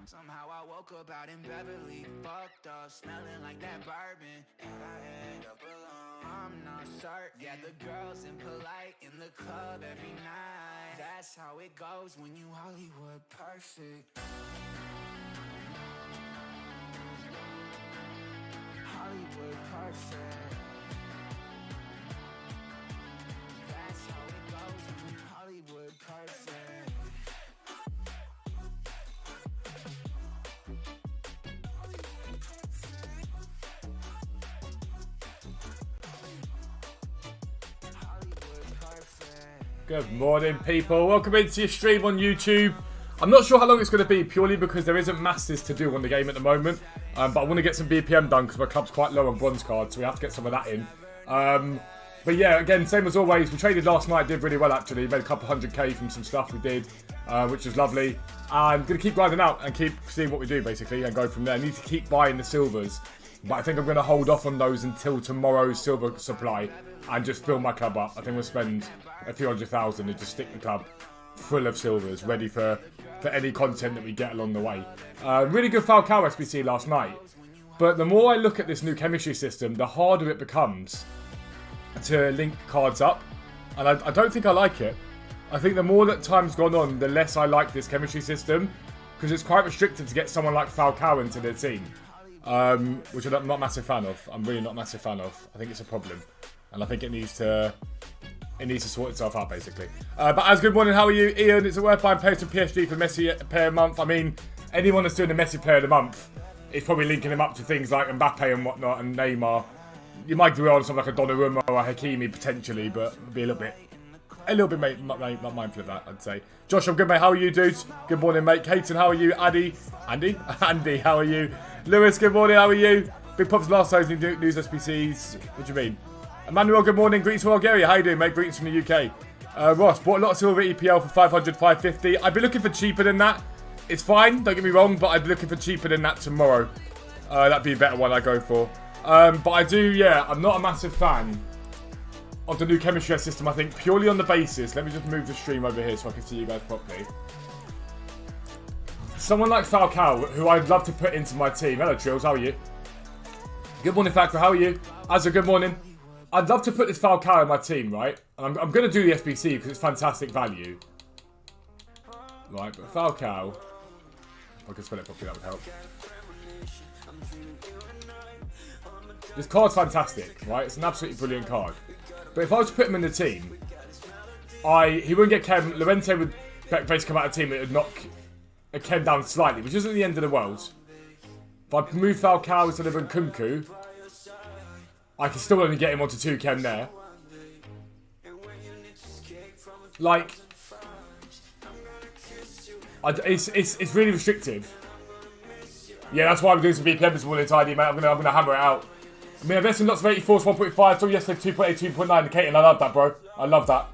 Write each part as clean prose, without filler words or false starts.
Somehow I woke up out in Beverly, fucked up, smelling like that bourbon, and I end up alone. I'm not certain. Yeah, the girls impolite in the club every night. That's how it goes when you Hollywood perfect. Hollywood perfect. That's how it goes when you Hollywood perfect. Good morning, people. Welcome into your stream on YouTube. I'm not sure how long it's going to be, purely because there isn't masses to do on the game at the moment. But I want to get some BPM done because my club's quite low on bronze cards, so we have to get some of that in. But yeah, again, same as always. We traded last night, did really well actually. Made a couple 100k from some stuff we did, which was lovely. I'm going to keep grinding out and keep seeing what we do basically and go from there. I need to keep buying the silvers, but I think I'm going to hold off on those until tomorrow's silver supply and just fill my club up. I think we'll spend a few 100,000 and just stick the club full of silvers, ready for any content that we get along the way. Really good Falcao SBC last night, but the more I look at this new chemistry system, the harder it becomes to link cards up, and I don't think I like it. I think the more that time's gone on, the less I like this chemistry system, because it's quite restricted to get someone like Falcao into their team, which I'm not a massive fan of. I'm really not a massive fan of. I think it's a problem, and I think it needs to sort itself out, basically. But as good morning, how are you, Ian? Is it worth buying players from PSG for Messi player a month? I mean, anyone that's doing the Messi player of the month is probably linking them up to things like Mbappe and whatnot, and Neymar. You might do it on something like a Donnarumma or a Hakimi potentially, but be a little bit not mindful of that, I'd say. Josh, I'm good, mate. How are you, dudes? Good morning, mate. Caton, how are you? Andy, how are you? Lewis, good morning. How are you? Big Pops last time news SBCs. What do you mean? Emmanuel, good morning. Greetings from Bulgaria. How you doing, mate? Greetings from the UK. Ross, bought a lot of silver EPL for 500, 550. I'd be looking for cheaper than that. It's fine, don't get me wrong, but I'd be looking for cheaper than that tomorrow. That'd be a better one I go for. But I do, yeah, I'm not a massive fan of the new chemistry system, I think, purely on the basis. Let me just move the stream over here so I can see you guys properly. Someone like Falcao, who I'd love to put into my team. Hello, Trills, how are you? Good morning, Falcao, how are you? Azza, good morning. I'd love to put this Falcao in my team, right? And I'm going to do the SBC because it's fantastic value. Right, but Falcao, if I can spell it properly, that would help. This card's fantastic, right? It's an absolutely brilliant card. But if I was to put him in the team, he wouldn't get Ken. Llorente would basically come out of the team and it would knock a Ken down slightly, which isn't the end of the world. If I move Falcao instead of Nkunku, I can still only get him onto 2 Ken there. Like, it's really restrictive. Yeah, that's why I'm doing some BPM this morning, Tidy, mate. I'm gonna hammer it out. I mean, I've invested in lots of 84s, 1.5, so yesterday 2.8, 2.9. Caton, I love that, bro. I love that.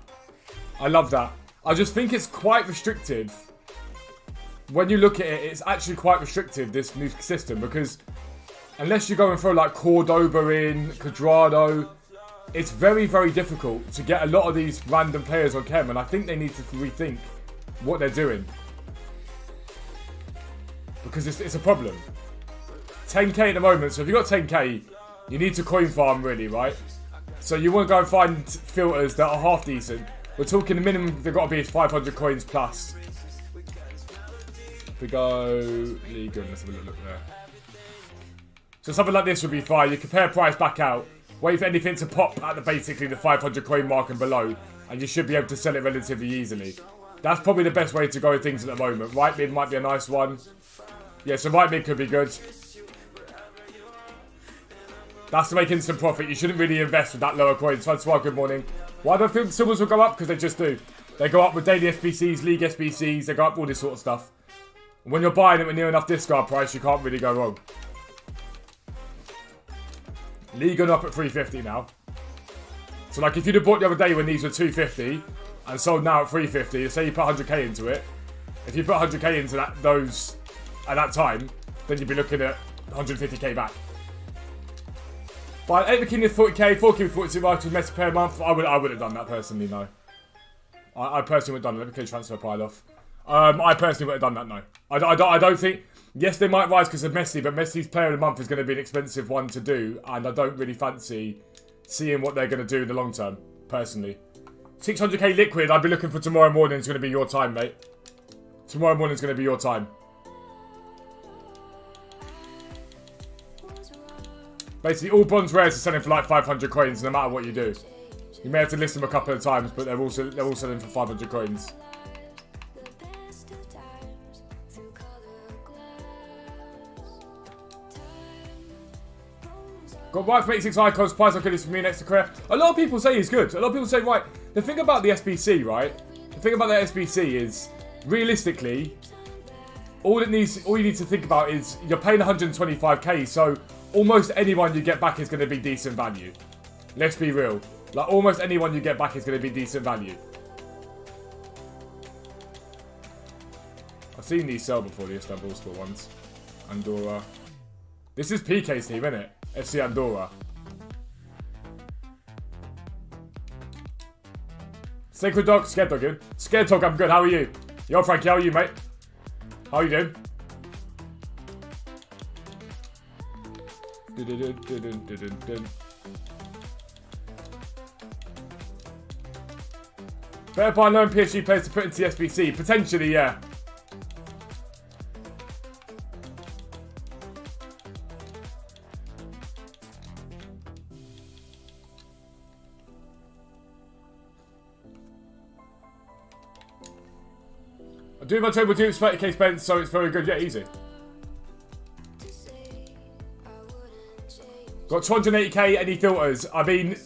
I love that. I just think it's quite restrictive. When you look at it, it's actually quite restrictive, this new system, because unless you're going for like Cordoba in, Cuadrado, it's very, very difficult to get a lot of these random players on Chem, and I think they need to rethink what they're doing. Because it's a problem. 10k at the moment, so if you've got 10k, you need to coin farm really, right? So you want to go and find filters that are half decent. We're talking the minimum they've got to be 500 coins plus. If we go League, let's have a look there. So something like this would be fine. You compare price back out, wait for anything to pop at basically the 500 coin mark and below, and you should be able to sell it relatively easily. That's probably the best way to go with things at the moment. Right mid might be a nice one. Yeah, so right mid could be good. That's to make instant profit. You shouldn't really invest with that lower coins. Francois, good morning. Why do I think silvers will go up? Because they just do. They go up with daily SBCs, league SBCs, they go up all this sort of stuff. And when you're buying them at near enough discard price, you can't really go wrong. League going up at 350 now. So like if you'd have bought the other day when these were 250 and sold now at 350, say you put 100k into it. If you put 100k into those at that time, then you'd be looking at 150k back. But 8 McKinney 40k, 4k 42 items, Messi per month. I would have done that personally, no. I personally would have done that. Let me clear transfer pile off. I personally would have done that, no. I don't think... Yes, they might rise because of Messi, but Messi's player of the month is going to be an expensive one to do, and I don't really fancy seeing what they're going to do in the long term, personally. 600k liquid, I'd be looking for tomorrow morning. It's going to be your time, mate. Tomorrow morning is going to be your time. Basically, all bronze rares are selling for like 500 coins, no matter what you do. You may have to list them a couple of times, but they're all selling for 500 coins. Got right for 86 icons, price I could is for me next to career. A lot of people say he's good. A lot of people say, right, the thing about the SBC, right? The thing about the SBC is, realistically, all you need to think about is you're paying 125k, so almost anyone you get back is going to be decent value. Let's be real. Like, almost anyone you get back is going to be decent value. I've seen these sell before, the Istanbul Sport ones. Andorra. This is PK's team, isn't it? FC Andorra. Sacred Dog, Scared Dog, good. Scared Dog, I'm good. How are you? Yo, Frankie, how are you, mate? How are you doing? Better buy known PSG players to put into the SBC. Potentially, yeah. I'm doing my trade with Dukes, 30k spent, so it's very good. Yeah, easy. Got 280k, any filters? I mean,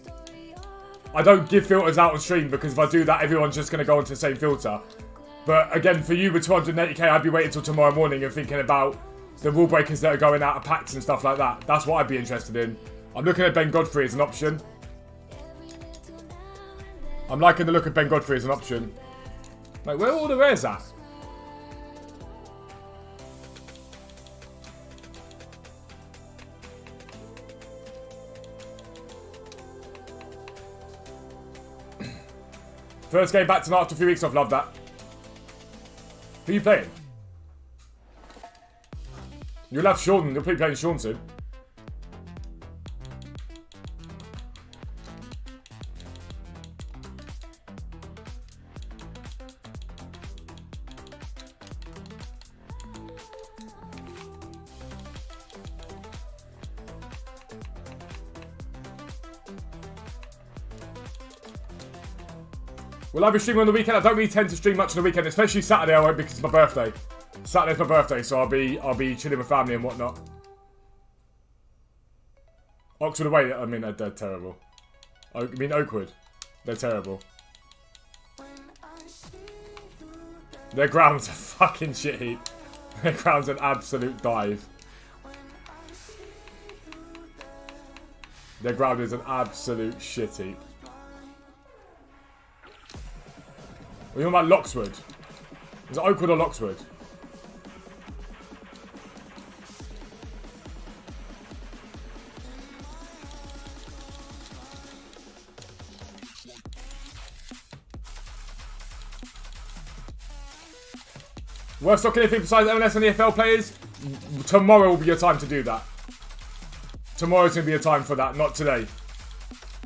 I don't give filters out on stream because if I do that, everyone's just going to go onto the same filter. But again, for you with 280k, I'd be waiting till tomorrow morning and thinking about the rule breakers that are going out of packs and stuff like that. That's what I'd be interested in. I'm looking at Ben Godfrey as an option. I'm liking the look of Ben Godfrey as an option. Like, where are all the rares at? First game back tonight after a few weeks off, love that. Who are you playing? You'll have Sean, you'll be playing Sean soon. Will I be streaming on the weekend? I don't really tend to stream much on the weekend, especially Saturday. I won't because it's my birthday. Saturday's my birthday, so I'll be chilling with family and whatnot. Oxford away. I mean, they're terrible. I mean Oakwood, they're terrible. Their ground's a fucking shit heap. Their ground's an absolute dive. Their ground is an absolute shit heap. We're talking about Loxwood. Is it Oakwood or Loxwood? Worst stock anything besides MLS and EFL players? Tomorrow will be your time to do that. Tomorrow's going to be your time for that, not today.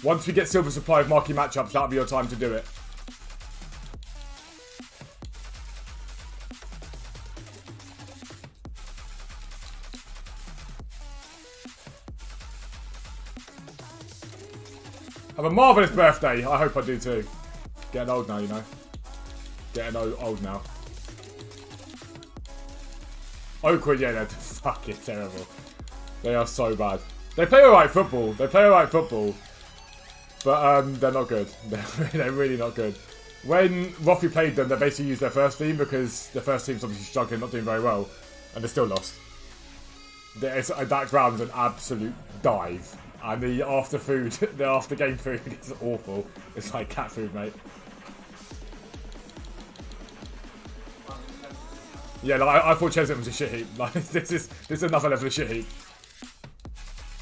Once we get silver supply of marquee matchups, that'll be your time to do it. Have a marvellous birthday. I hope I do too. Getting old now, you know. Getting old now. Oakwood, yeah, they're fucking terrible. They are so bad. They play alright football. They play alright football. But they're not good. They're really not good. When Roffy played them, they basically used their first team because the first team's obviously struggling, not doing very well. And they still lost. That ground's an absolute dive. And the after food, the after game food is awful. It's like cat food, mate. Yeah, like, I thought Chesnut was a shit heap. Like this is another level of shit heap.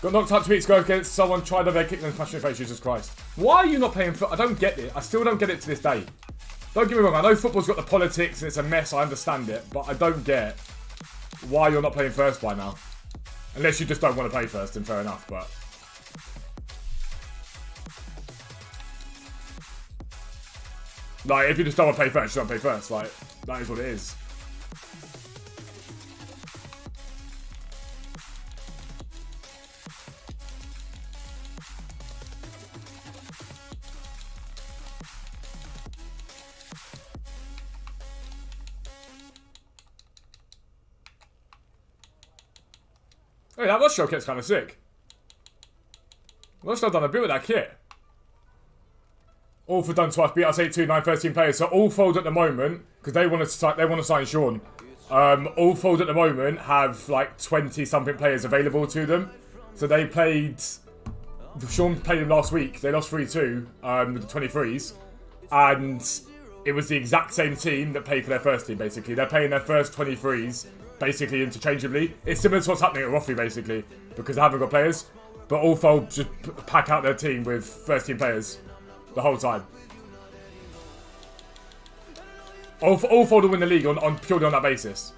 Got knocked out 2 weeks ago against someone, tried over their kick and smashed in the face. Jesus Christ! Why are you not playing foot? I don't get it. I still don't get it to this day. Don't get me wrong, I know football's got the politics and it's a mess, I understand it, but I don't get why you're not playing first by now. Unless you just don't want to play first, then fair enough, but... Like, if you just don't want to play first, you don't play first. Like, that is what it is. Hey, that Russia kit's kind of sick. Russia done a bit with that kit. All for done twice. Beat us 8-2, 9, 13 players. So all fold at the moment, because they want to sign Sean. All fold at the moment have like 20 something players available to them. So they played. Sean played them last week. They lost 3-2 with the 23s, and it was the exact same team that played for their first team. Basically, they're playing their first 23s basically interchangeably. It's similar to what's happening at Roffey basically, because they haven't got players. But all fold just pack out their team with first team players the whole time. All fold will win the league on purely on that basis,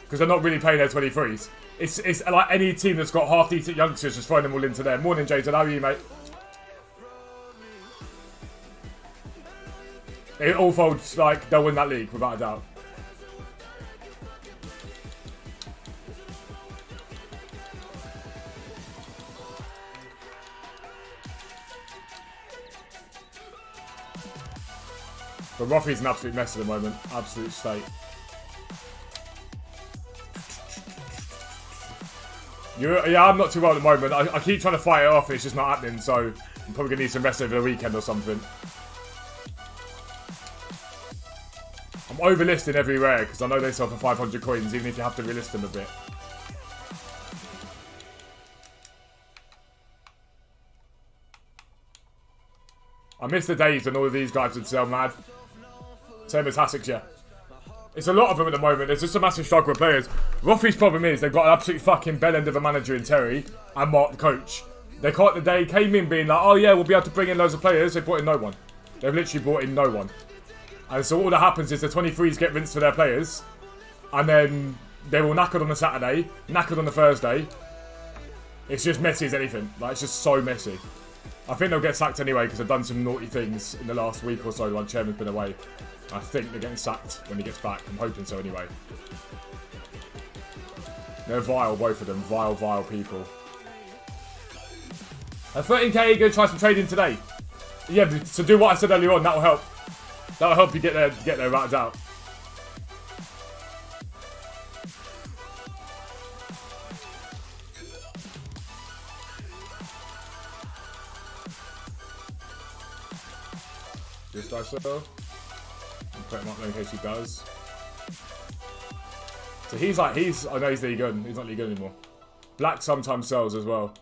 because they're not really playing their 23s. It's like any team that's got half decent youngsters just throwing them all into there. Morning, Jason. How are you, mate? It all folds like they'll win that league without a doubt. But Roffey's an absolute mess at the moment. Absolute state. Yeah, I'm not too well at the moment. I keep trying to fight it off. It's just not happening. So I'm probably going to need some rest over the weekend or something. I'm overlisting every rare because I know they sell for 500 coins, even if you have to relist them a bit. I miss the days when all of these guys would sell mad. Same as Hassocks, yeah. It's a lot of them at the moment. There's just a massive struggle with players. Roffey's problem is they've got an absolute fucking bell end of a manager in Terry and Mark the coach. They came in being like, oh yeah, we'll be able to bring in loads of players. They brought in no one. They've literally brought in no one. And so all that happens is the 23s get rinsed for their players, and then they're all knackered on the Saturday, knackered on the Thursday. It's just messy as anything. Like, it's just so messy. I think they'll get sacked anyway because they've done some naughty things in the last week or so while Chairman's been away. I think they're getting sacked when he gets back. I'm hoping so anyway. They're vile, both of them. Vile, vile people. At 13k, you're going to try some trading today. Yeah, so do what I said earlier on. That'll help. That'll help you get there without a doubt. This guy so. Put him up there in case he does. So I know he's League Good. He's not League Good anymore. Black sometimes sells as well.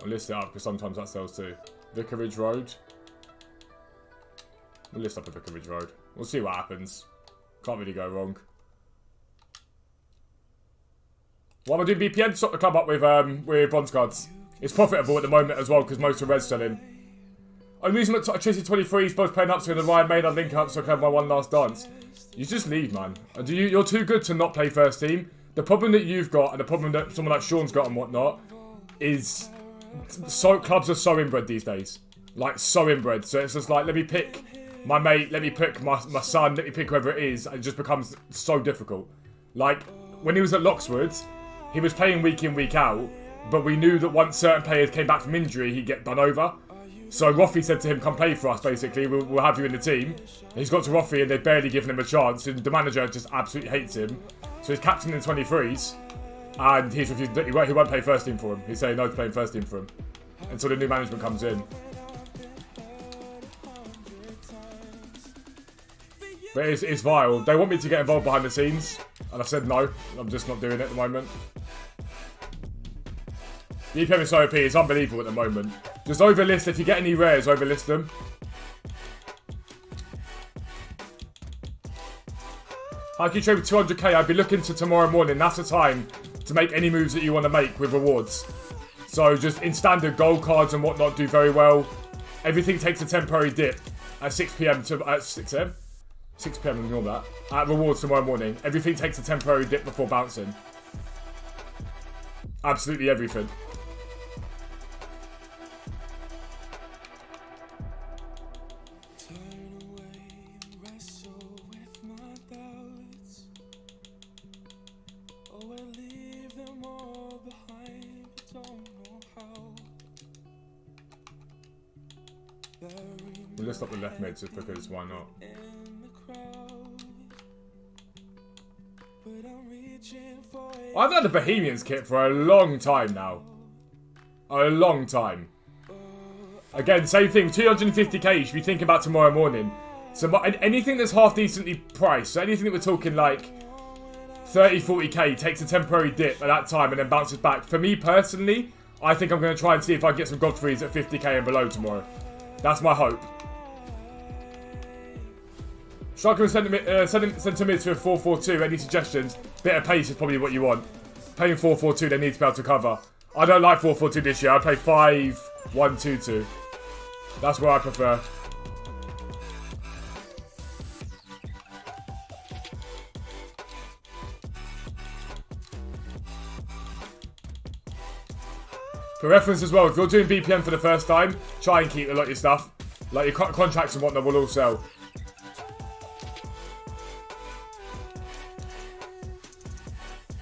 I'll list it up because sometimes that sells too. Vicarage Road. We'll list up a Vicarage Road. We'll see what happens. Can't really go wrong. What am I doing BPM to stop the club up with bronze cards? It's profitable at the moment as well because most of Red's selling. I'm using Chelsea 23s, both playing up to the Ryan Maynard link up so I can have my one last dance. You just leave, man. You're too good to not play first team. The problem that you've got and the problem that someone like Sean's got and whatnot is clubs are so inbred these days. Like, so inbred. So it's just like, let me pick my mate, let me pick my son, let me pick whoever it is. And it just becomes so difficult. Like, when he was at Loxwood, he was playing week in, week out. But we knew that once certain players came back from injury, he'd get done over. So Roffey said to him, come play for us, basically. We'll have you in the team. And he's got to Roffey and they've barely given him a chance. And the manager just absolutely hates him. So he's captain in the 23s. And he's refused. He won't play first team for him. He's saying no to playing first team for him. Until the new management comes in. But it's vile. They want me to get involved behind the scenes. And I said no. I'm just not doing it at the moment. The EPM is OP. It's unbelievable at the moment. Just overlist. If you get any rares, overlist them. How can you trade with 200k? I'd be looking to tomorrow morning. That's the time to make any moves that you want to make with rewards. So just in standard gold cards and whatnot do very well. Everything takes a temporary dip. at 6 p.m. to at 6 a.m. 6 p.m. Ignore that. At rewards tomorrow morning. Everything takes a temporary dip before bouncing. Absolutely everything. We'll list up the left mid just because why not? I've had a Bohemians kit for a long time now. A long time. Again, same thing, 250k you should be thinking about tomorrow morning. So anything that's half decently priced, so anything that we're talking like 30, 40k takes a temporary dip at that time and then bounces back. For me personally, I think I'm going to try and see if I can get some Godfreys at 50k and below tomorrow. That's my hope. Striker and centre mid to a 4-4-2. Any suggestions? Bit of pace is probably what you want. Playing 4-4-2, they need to be able to cover. I don't like 4-4-2 this year. I play 5-1-2-2. That's what I prefer. For reference as well, if you're doing BPM for the first time, try and keep a lot of your stuff. Like your contracts and whatnot will all sell.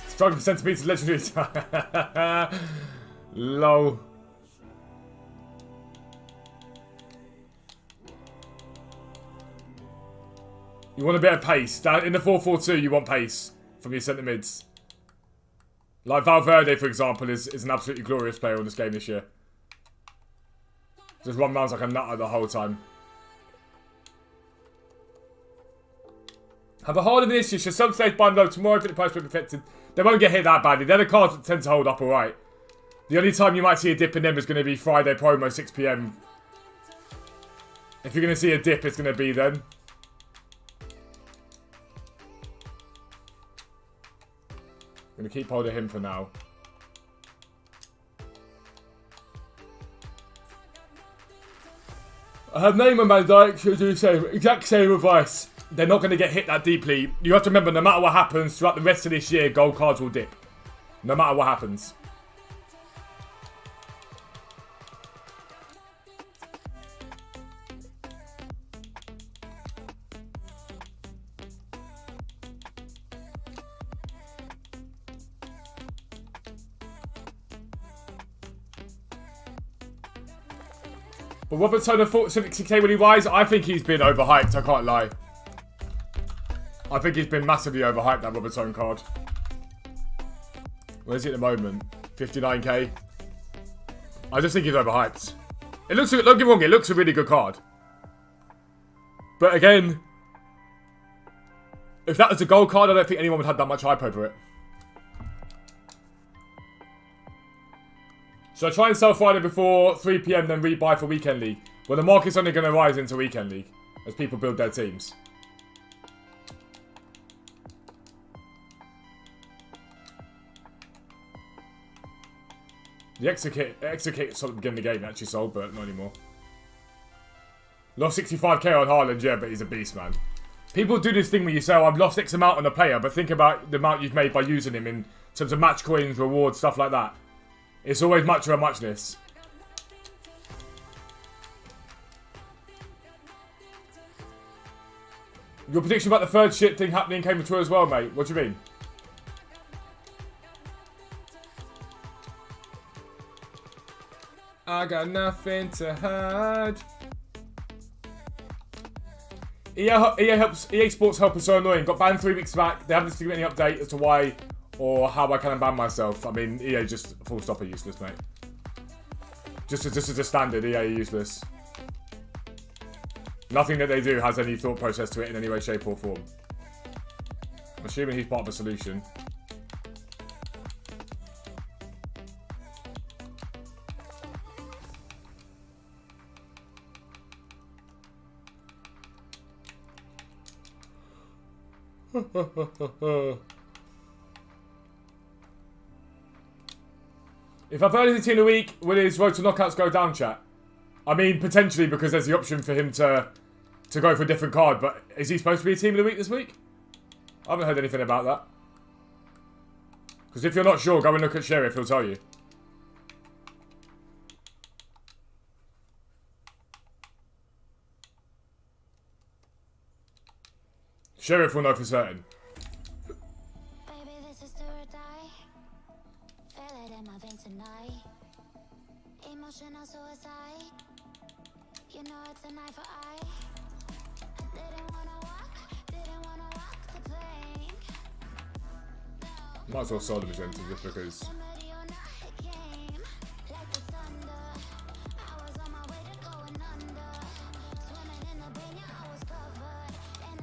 Struggling centimetres legendary. Lol. You want a bit of pace. In the 4-4-2, you want pace from your centre mids. Like Valverde, for example, is an absolutely glorious player on this game this year. Just run rounds like a nutter the whole time. Have a harder this year. Should some stage bind low tomorrow if the price will be affected. They won't get hit that badly. They're the cards that tend to hold up alright. The only time you might see a dip in them is going to be Friday promo, 6 p.m. If you're going to see a dip, it's going to be then. I'm going to keep hold of him for now. I have Neymar, Van Dijk should do the same. Exact same advice. They're not going to get hit that deeply. You have to remember, no matter what happens throughout the rest of this year, gold cards will dip. No matter what happens. But Robert Turner 60k Willie Wise, I think he's been overhyped, I can't lie. I think he's been massively overhyped, that Robert Turner card. Where is he at the moment? 59k? I just think he's overhyped. It looks, don't get me wrong, it looks a really good card. But again, if that was a gold card, I don't think anyone would have that much hype over it. Should I try and sell Friday before 3 p.m. then rebuy for Weekend League? Well, the market's only going to rise into Weekend League as people build their teams. The extra kit sold at the beginning of the game actually sold, but not anymore. Lost 65k on Haaland, yeah, but he's a beast, man. People do this thing where you say, oh, I've lost X amount on a player, but think about the amount you've made by using him in terms of match coins, rewards, stuff like that. It's always much of a muchness. Your prediction about the third shit thing happening came true as well, mate. What do you mean? I got nothing to hide. EA Sports help is so annoying. Got banned 3 weeks back. They haven't given any update as to why or how I can unban myself. I mean, EA just full stop are useless, mate. Just as a standard, EA are useless. Nothing that they do has any thought process to it in any way, shape or form. I'm assuming he's part of the solution. If I've heard anything in a week, will his road to knockouts go down, chat? I mean, potentially, because there's the option for him to to go for a different card. But is he supposed to be a team of the week this week? I haven't heard anything about that. Because if you're not sure, go and look at Sheriff, he'll tell you. Sheriff will know for certain. Baby, this is do or die. Feel it in my veins tonight. Emotional suicide. You know it's an eye for eye. I didn't wanna walk the plank. Might as well sell the magenta just because.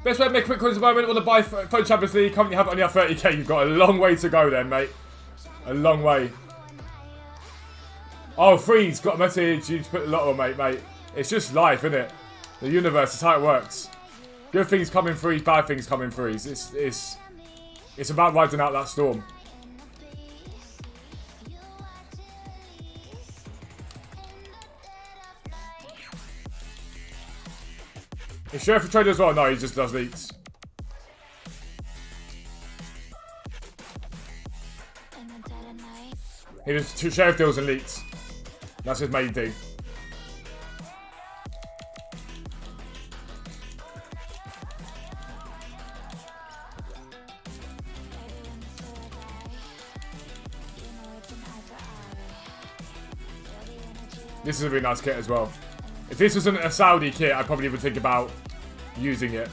Best way to make a quick quiz at the moment. Want to buy Phone Champions League? Currently have it only at 30k. You've got a long way to go then, mate. A long way. Oh, Freeze got a message. You just put a lot on, mate. It's just life, isn't it? The universe is how it works. Good things come in threes, bad things come in threes. It's about riding out that storm. Is Sheriff a trader as well? No, he just does leaks. He does two Sheriff deals and leaks. That's his main thing. This is a really nice kit as well. If this wasn't a Saudi kit, I probably would think about using it.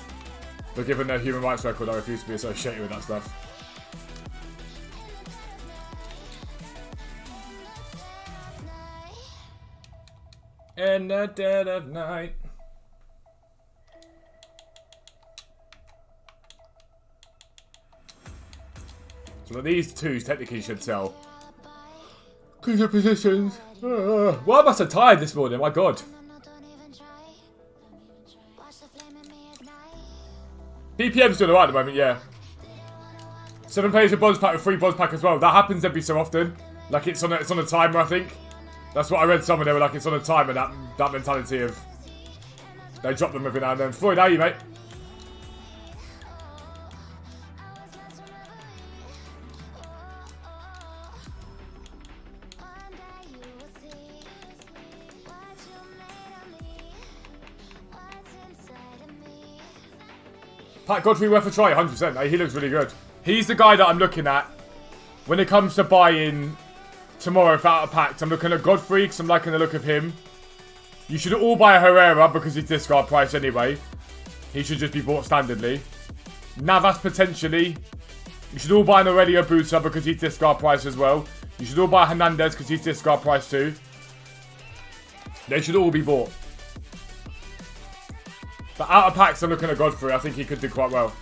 But given their human rights record, I refuse to be associated with that stuff. In the dead of night. So these two technically should sell. Cause your positions. Why am I so tired this morning? My God. BPM's doing alright at the moment, yeah. 7 players with bonds pack with 3 bonds pack as well. That happens every so often. Like it's on a timer, I think. That's what I read somewhere. They were like, it's on a timer. That mentality of they drop them every now and then. Floyd, how are you, mate? Pat Godfrey worth a try, 100%. He looks really good. He's the guy that I'm looking at when it comes to buying tomorrow without a pack. I'm looking at Godfrey because I'm liking the look of him. You should all buy a Herrera because he's discard price anyway. He should just be bought standardly. Navas potentially. You should all buy an Aurelio Buta because he's discard price as well. You should all buy Hernandez because he's discard price too. They should all be bought. But out of packs, I'm looking at Godfrey. I think he could do quite well.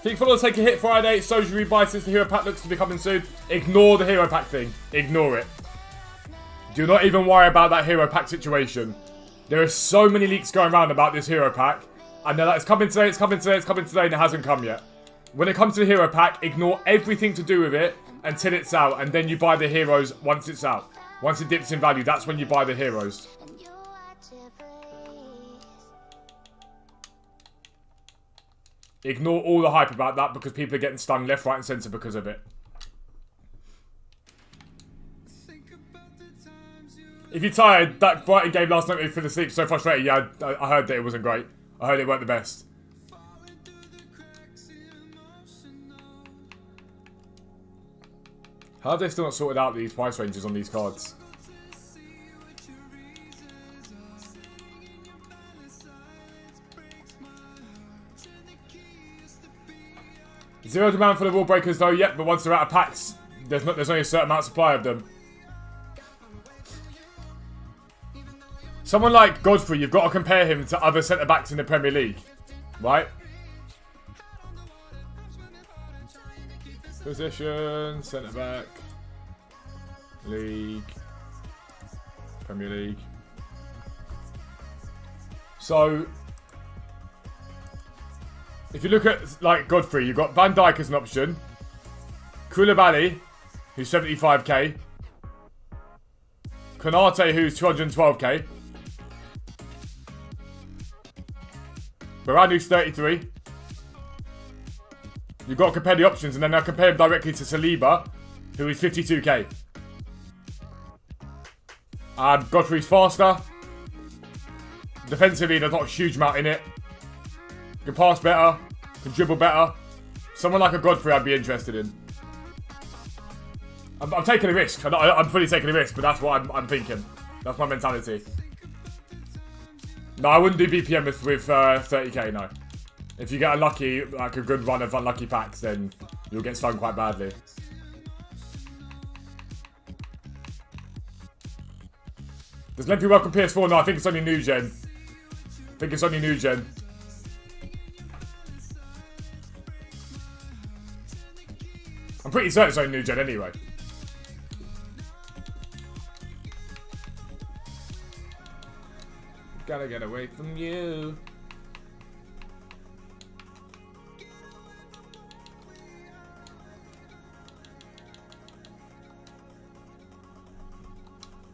Think followers take a hit Friday. Soju rebuy since the hero pack looks to be coming soon. Ignore the hero pack thing. Ignore it. Do not even worry about that hero pack situation. There are so many leaks going around about this hero pack. And they're like, it's coming today, it's coming today, it's coming today, and it hasn't come yet. When it comes to the hero pack, ignore everything to do with it until it's out. And then you buy the heroes once it's out. Once it dips in value, that's when you buy the heroes. Ignore all the hype about that because people are getting stung left, right, and centre because of it. If you're tired, that Brighton game last night made me fell asleep so frustrated. Yeah, I heard that it wasn't great. I heard it weren't the best. How have they still not sorted out these price ranges on these cards? Zero demand for the rule breakers though yet, but once they're out of packs, there's only a certain amount of supply of them. Someone like Godfrey, you've got to compare him to other centre-backs in the Premier League. Right? Position, centre-back, League, Premier League. So, if you look at, like, Godfrey, you've got Van Dijk as an option. Koulibaly, who's 75k. Konate, who's 212k. Varanu's 33. You've got to compare the options, and then I'll compare him directly to Saliba, who is 52k. Godfrey's faster. Defensively, there's not a huge amount in it. Can pass better. Can dribble better. Someone like a Godfrey I'd be interested in. I'm taking a risk. I'm fully taking a risk, but that's what I'm thinking. That's my mentality. No, I wouldn't do BPM with 30k, no. If you get unlucky, like a good run of unlucky packs, then you'll get stung quite badly. Does Lempy welcome PS4? No, I think it's only new gen. I'm pretty certain it's only new gen anyway. Gotta get away from you.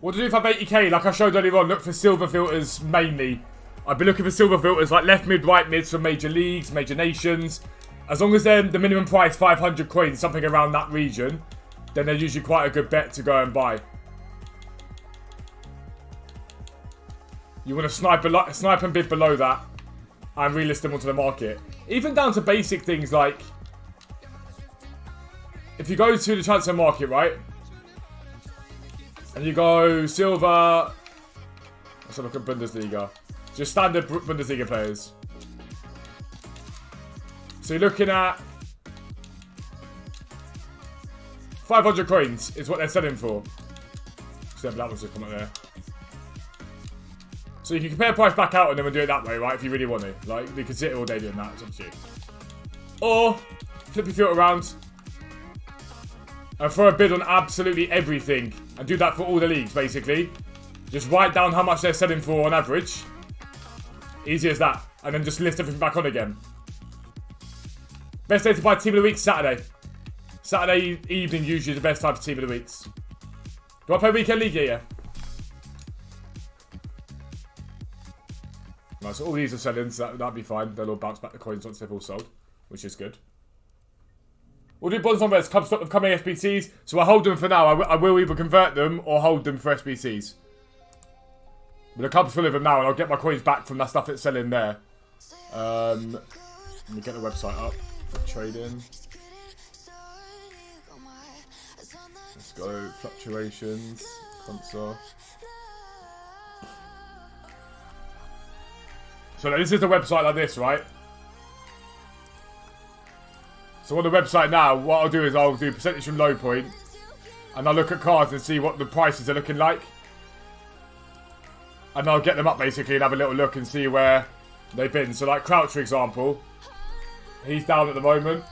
What to do if I have 80k? Like I showed earlier on, look for silver filters mainly. I've been looking for silver filters like left mid, right mids from major leagues, major nations. As long as they're the minimum price 500 coins, something around that region, then they're usually quite a good bet to go and buy. You want to snipe and bid below that and relist them onto the market. Even down to basic things like, if you go to the transfer market, right? And you go silver. Let's have a look at Bundesliga. Just standard Bundesliga players. So you're looking at 500 coins is what they're selling for. So that one's just come up there. So you can compare price back out and then we'll do it that way, right? If you really want to. Like, you can sit all day doing that. It's up to you. Or, flip your filter around. And throw a bid on absolutely everything. And do that for all the leagues, basically. Just write down how much they're selling for on average. Easy as that. And then just list everything back on again. Best day to buy team of the week, Saturday. Saturday evening usually is the best time for team of the weeks. Do I play weekend league? Yeah. Right, so all these are selling, so that'd be fine. They'll all bounce back the coins once they've all sold, which is good. We'll do bonds on reds, come stop them coming SBCs. So I'll hold them for now. I will either convert them or hold them for SBCs. But the cup's full of them now, and I'll get my coins back from that stuff that's selling there. Let me get the website up. Trading. Let's go. Fluctuations. Console. So this is the website like this, right? So on the website now, what I'll do is I'll do percentage from low point. And I'll look at cards and see what the prices are looking like. And I'll get them up basically and have a little look and see where they've been. So like Crouch, for example. He's down at the moment.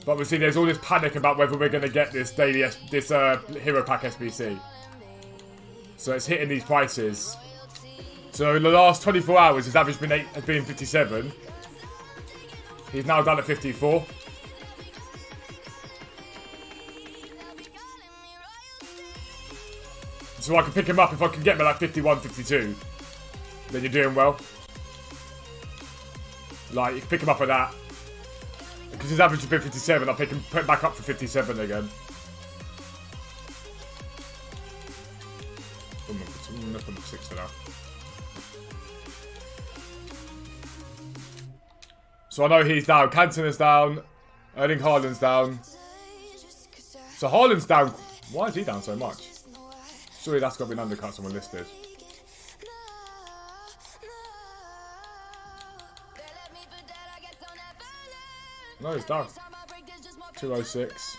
But obviously there's all this panic about whether we're going to get this daily, Hero Pack SBC. So it's hitting these prices. So in the last 24 hours, his average has been 57. He's now down at 54. So I can pick him up if I can get him at like 51, 52. Then you're doing well. Like, you can pick him up at that. Because his average has been 57, I'll put him back up for 57 again. Let's put him 6 for now. So I know he's down. Cantona's down. Erling Haaland's down. So Haaland's down. Why is he down so much? Surely that's got to be an undercut someone listed. No, he's down. 206.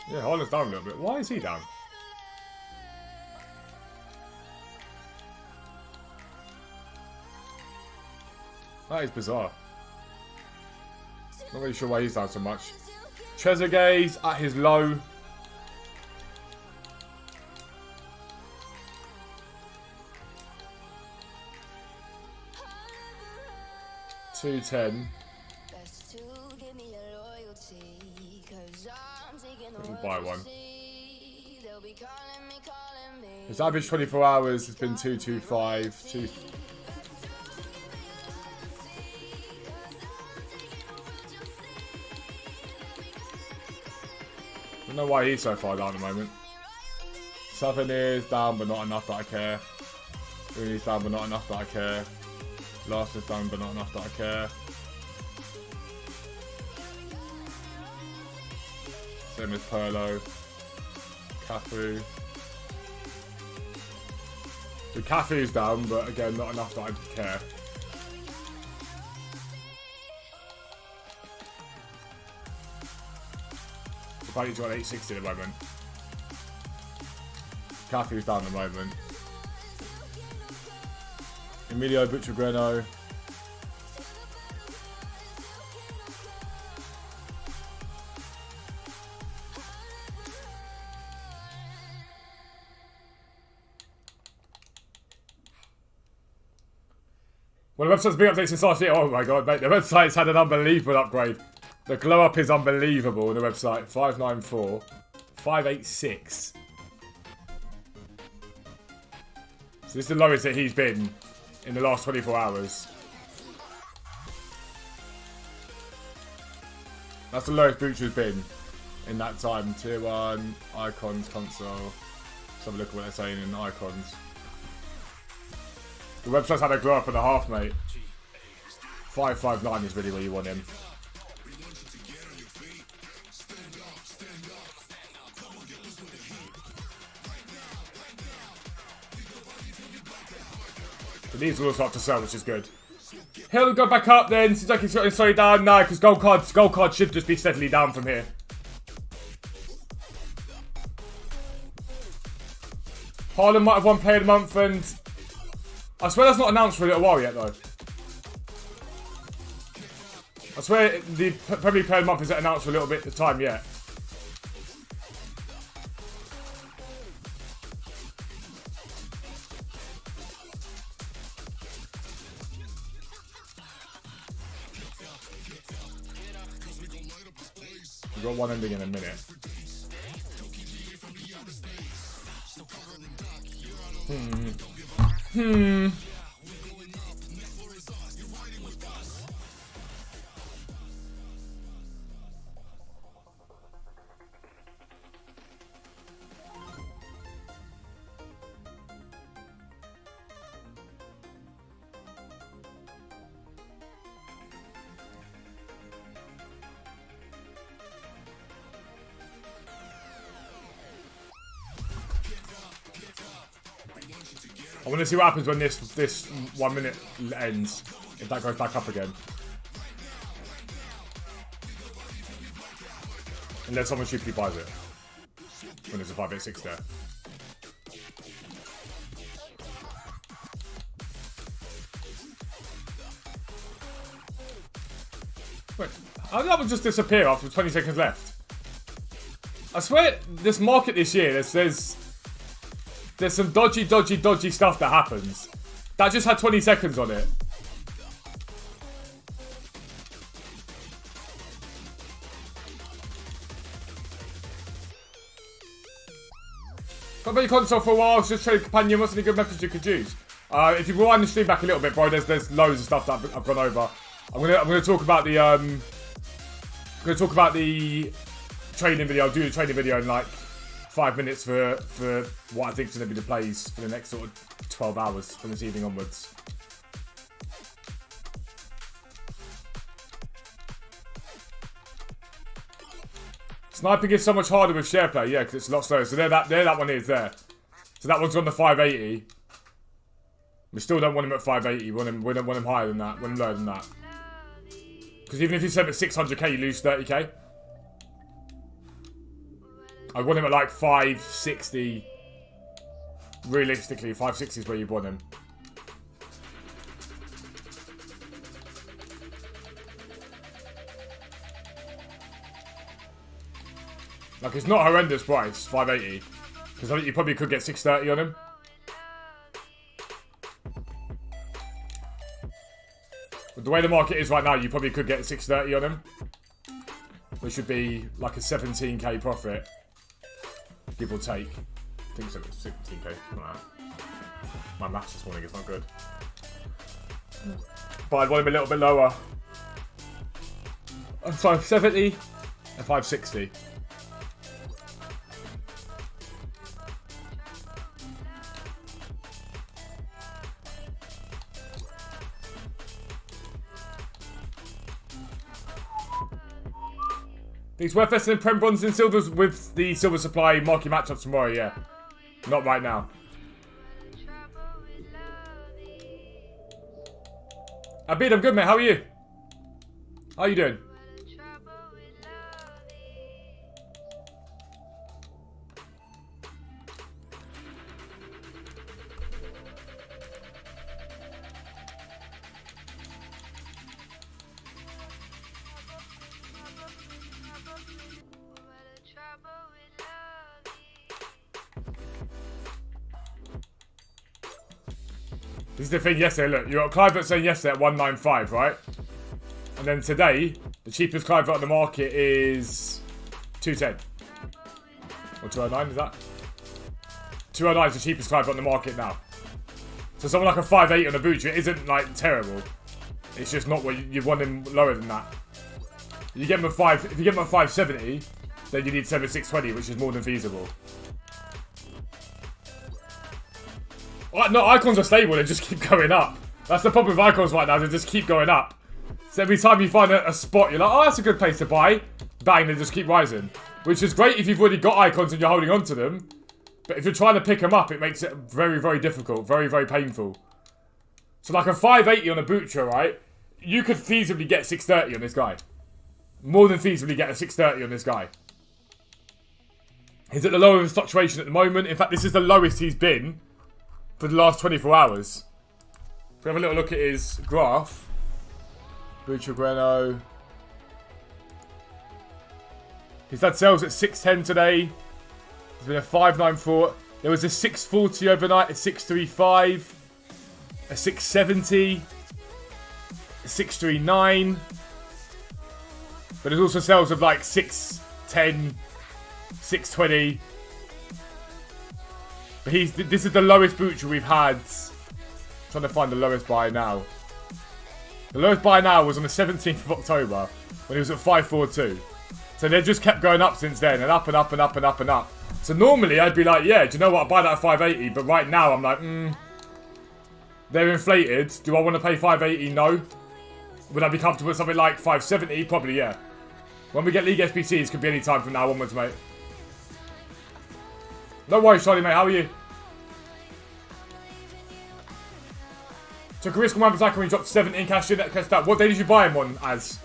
Yeah, Haaland's down a little bit. Why is he down? That is bizarre. Not really sure why he's down so much. Trezeguet's at his low. 210. We'll buy one. His average 24 hours has been 225. I don't know why he's so far down at the moment. Southern is down, but not enough that I care. Rooney's down, but not enough that I care. Last is down, but not enough that I care. Same as Perlo. Cafu. So Cafu's down, but again, not enough that I care. The fighting's got 860 at the moment. Cafu's down at the moment. Emilio Butragueno. Well, the website's been updated since last year. Oh my god, mate. The website's had an unbelievable upgrade. The glow up is unbelievable on the website. 594. 586. So this is the lowest that he's been in the last 24 hours. That's the lowest Butcher's been in that time. Tier 1, icons, console. Let's have a look at what they're saying in icons. The website's had a glow up and a half, mate. 559 is really where you want him. These will all start to sell, which is good. He'll go back up then. Seems like he's got his story down. No, because gold cards should just be steadily down from here. Haaland might have won player of the month, and I swear that's not announced for a little while yet, though. I swear the Premier League player of the month isn't announced for a little bit of time yet. We've got one ending in a minute. I want to see what happens when this 1 minute ends. If that goes back up again. Unless someone stupidly buys it. When there's a 586 there. Wait, how did that one just disappear after 20 seconds left? I swear, this market this year, there's some dodgy stuff that happens. That just had 20 seconds on it. Got your console for a while, just trade companion. What's any good methods you could use? If you rewind the stream back a little bit, bro, there's loads of stuff that I've gone over. I'm gonna talk about the training video. I'll do the training video in like 5 minutes for what I think is going to be the plays for the next sort of 12 hours from this evening onwards. Sniping is so much harder with share play, yeah, because it's a lot slower. So there that one is there. So that one's on the 580. We still don't want him at 580. We don't want him higher than that. We want him lower than that. Because even if you set him at 600k, you lose 30k. I want him at like 560. Realistically, 560 is where you want him. Like, it's not a horrendous price, 580. Because I think you probably could get 630 on him. The way the market is right now, you probably could get 630 on him. Which would be like a 17k profit. Give or take. I think so, 17k. My maths this morning is not good. But I'd want him a little bit lower. 570 and 560. It's worth investing in Prem Bronze and Silvers with the Silver Supply market matchup tomorrow, yeah. Not right now. Abid, I'm good, mate. How are you? How are you doing? This is the thing yesterday, look, you got Clivert saying yesterday at 195, right? And then today, the cheapest Clivert on the market is 210. Or 209, is that? 209 is the cheapest Clivert on the market now. So someone like a 580 on a Butcher isn't like terrible. It's just not what you want him lower than that. You get him a 5, if you get him a 570, then you need 7620, which is more than feasible. No, icons are stable, they just keep going up. That's the problem with icons right now, they just keep going up. So every time you find a spot, you're like, oh, that's a good place to buy. Bang, they just keep rising. Which is great if you've already got icons and you're holding on to them. But if you're trying to pick them up, it makes it very, very difficult. Very, very painful. So like a 580 on a Butcher, right? You could feasibly get 630 on this guy. More than feasibly get a 630 on this guy. He's at the low of his fluctuation at the moment. In fact, this is the lowest he's been for the last 24 hours. If we have a little look at his graph. Butcher Greno. He's had sales at 610 today. There's been a 594. There was a 640 overnight, a 635, a 670, a 639. But there's also sales of like 610, 620. But this is the lowest Butcher we've had. I'm trying to find the lowest buy now. The lowest buy now was on the 17th of October when he was at 542. So they just kept going up since then, and up and up and up and up and up. So normally I'd be like, yeah, do you know what? I'll buy that at 580. But right now I'm like, they're inflated. Do I want to pay 580? No. Would I be comfortable with something like 570? Probably, yeah. When we get League SBCs, could be any time from now onwards, mate. No worries, Charlie, mate. How are you? Took a risk on one attack when he dropped 7 in cash in. What day did you buy him on, Az?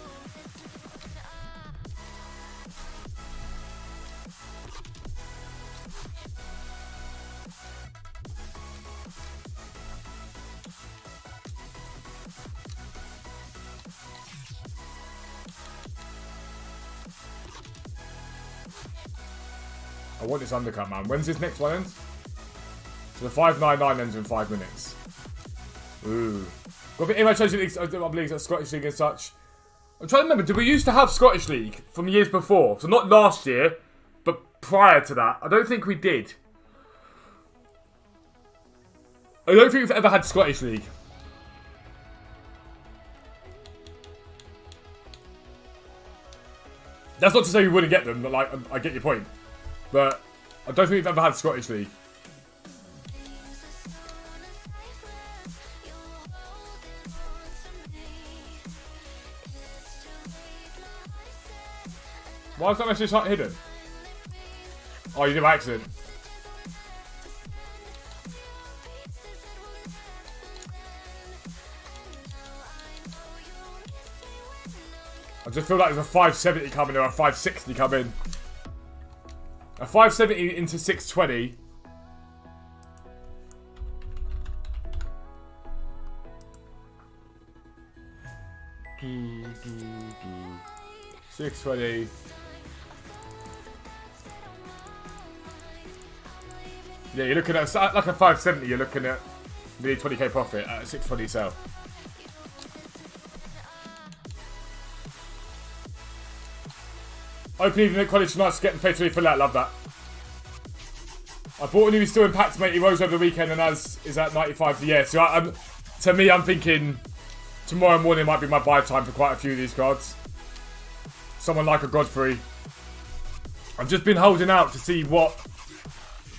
I want this undercut, man. When's this next one end? So the 599 ends in 5 minutes. Ooh. Got a bit in League, I believe that's Scottish League and such. I'm trying to remember, did we used to have Scottish League from years before? So not last year, but prior to that. I don't think we did. I don't think we've ever had Scottish League. That's not to say we wouldn't get them, but like, I get your point. But I don't think we've ever had Scottish League. Why is that message not hidden? Oh, you did by accident. I just feel like there's a 570 coming or a 560 coming. A 570 into 620. Do. 620. Yeah, you're looking at like a 570. You're looking at nearly 20k profit at a 620 sell. Open evening at college tonight to get the play 3 for that. Love that. I bought one who's still in pack to make. He rose over the weekend and is at 95 for the year. So to me, I'm thinking tomorrow morning might be my buy time for quite a few of these cards. Someone like a Godfrey. I've just been holding out to see what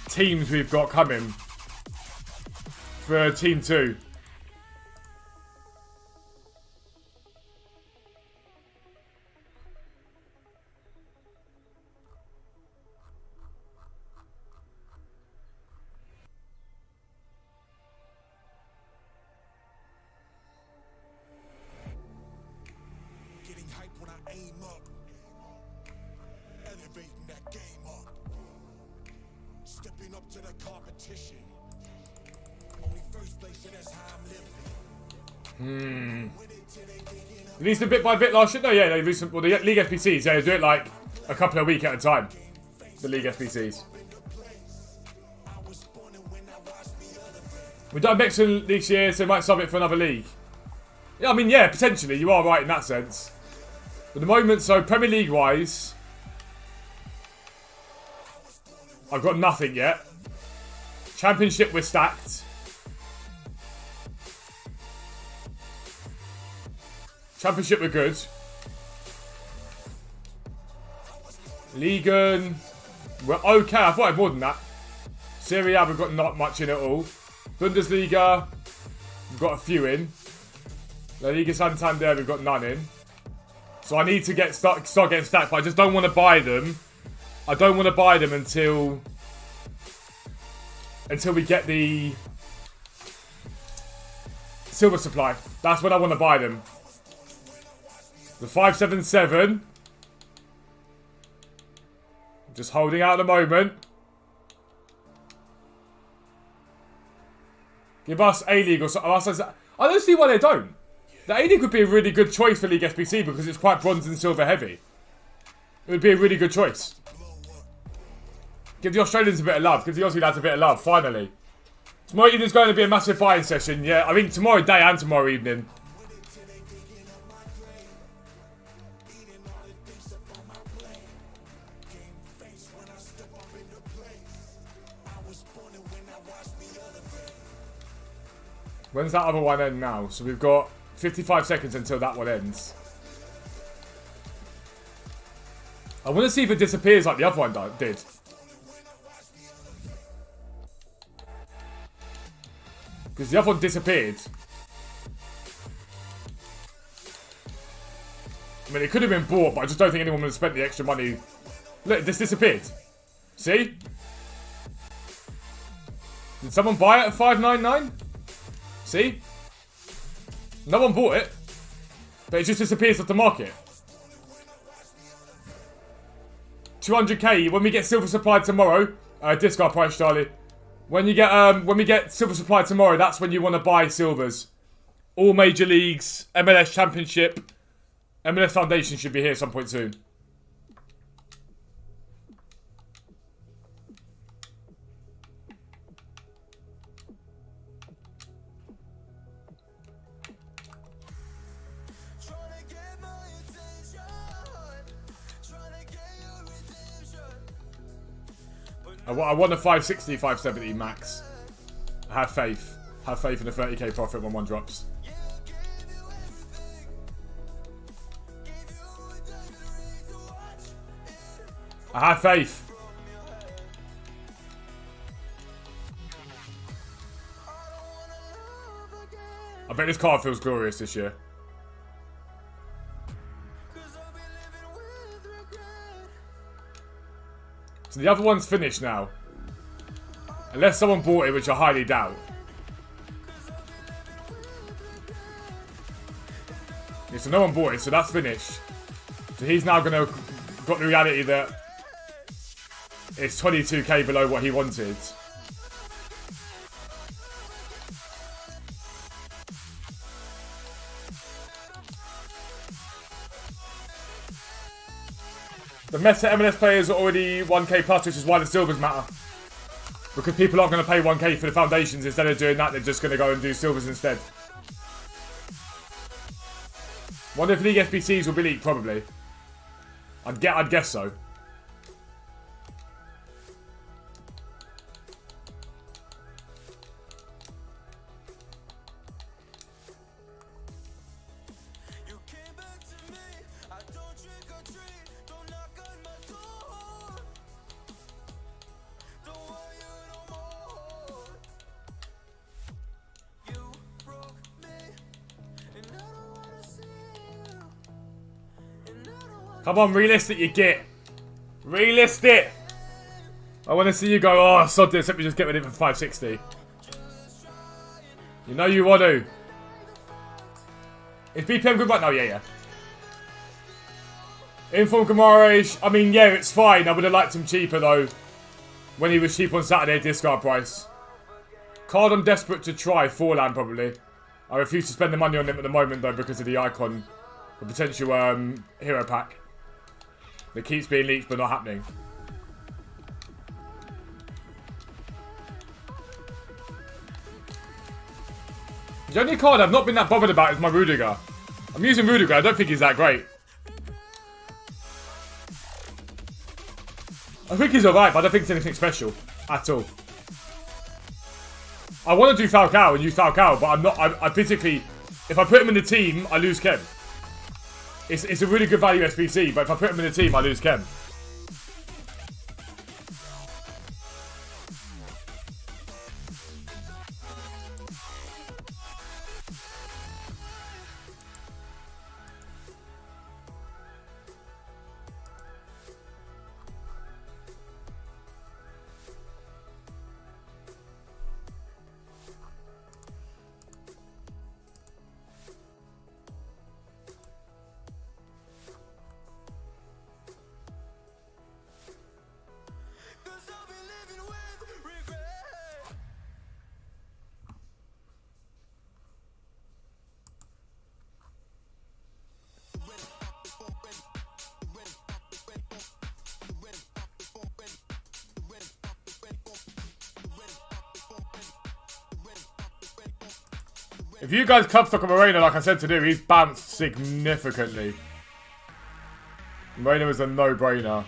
teams we've got coming for Team 2. Released a bit by bit last year. No, yeah, they released some, well, the League FPCs. Yeah, they do it like a couple of weeks at a time. The League FPCs. We've done Mexican this year, so we might sub it for another league. Yeah, I mean, yeah, potentially. You are right in that sense. At the moment, so Premier League wise, I've got nothing yet. Championship, we're stacked. Championship, we're good. League, we're okay. I thought I had more than that. Serie A, we've got not much in it all. Bundesliga, we've got a few in. La Liga Santander, we've got none in. So I need to start getting stacked, but I just don't want to buy them. I don't want to buy them until we get the silver supply. That's when I want to buy them. The 577. Just holding out at the moment. Give us A-League or something. I don't see why they don't. The A-League would be a really good choice for League SBC because it's quite bronze and silver heavy. It would be a really good choice. Give the Australians a bit of love. Give the Aussie lads a bit of love, finally. Tomorrow evening's going to be a massive buying session. Yeah, I think tomorrow day and tomorrow evening. When's that other one end now? So we've got 55 seconds until that one ends. I want to see if it disappears like the other one did. Because the other one disappeared. I mean, it could have been bought, but I just don't think anyone would have spent the extra money. Look, this disappeared. See? Did someone buy it at 599? See? No one bought it. But it just disappears off the market. 200k when we get silver supply tomorrow. Discard price, Charlie. When we get silver supply tomorrow, that's when you want to buy silvers. All major leagues, MLS Championship, MLS Foundation should be here at some point soon. I want a 560, 570 max. Have faith. Have faith in a 30k profit when one drops. I have faith. I bet this card feels glorious this year. So the other one's finished now. Unless someone bought it, which I highly doubt. Yeah, so no one bought it, so that's finished. So he's now got the reality that it's 22k below what he wanted. The Meta MLS players are already 1k plus, which is why the silvers matter. Because people aren't going to pay 1k for the foundations. Instead of doing that, they're just going to go and do silvers instead. Wonder if League FPCs will be leaked, probably. I'd guess so. Come on, relist it, you git. Relist it. I want to see you go, oh, sod this, let me just get rid of it for 560. You know you want to. Is BPM good right now? Yeah. Inform Kamara, I mean, yeah, it's fine. I would have liked him cheaper, though. When he was cheap on Saturday, discard price. Card I'm desperate to try. Forlan, probably. I refuse to spend the money on him at the moment, though, because of the icon. The potential hero pack. That keeps being leaked, but not happening. The only card I've not been that bothered about is my Rudiger. I'm using Rudiger. I don't think he's that great. I think he's alright, but I don't think it's anything special. At all. I want to do Falcao and use Falcao, but I'm not... I physically... If I put him in the team, I lose Kem. It's a really good value SBC, but if I put him in the team, I lose Kem. If you guys club stock on Moreno like I said to do, he's bounced significantly. Moreno is a no-brainer.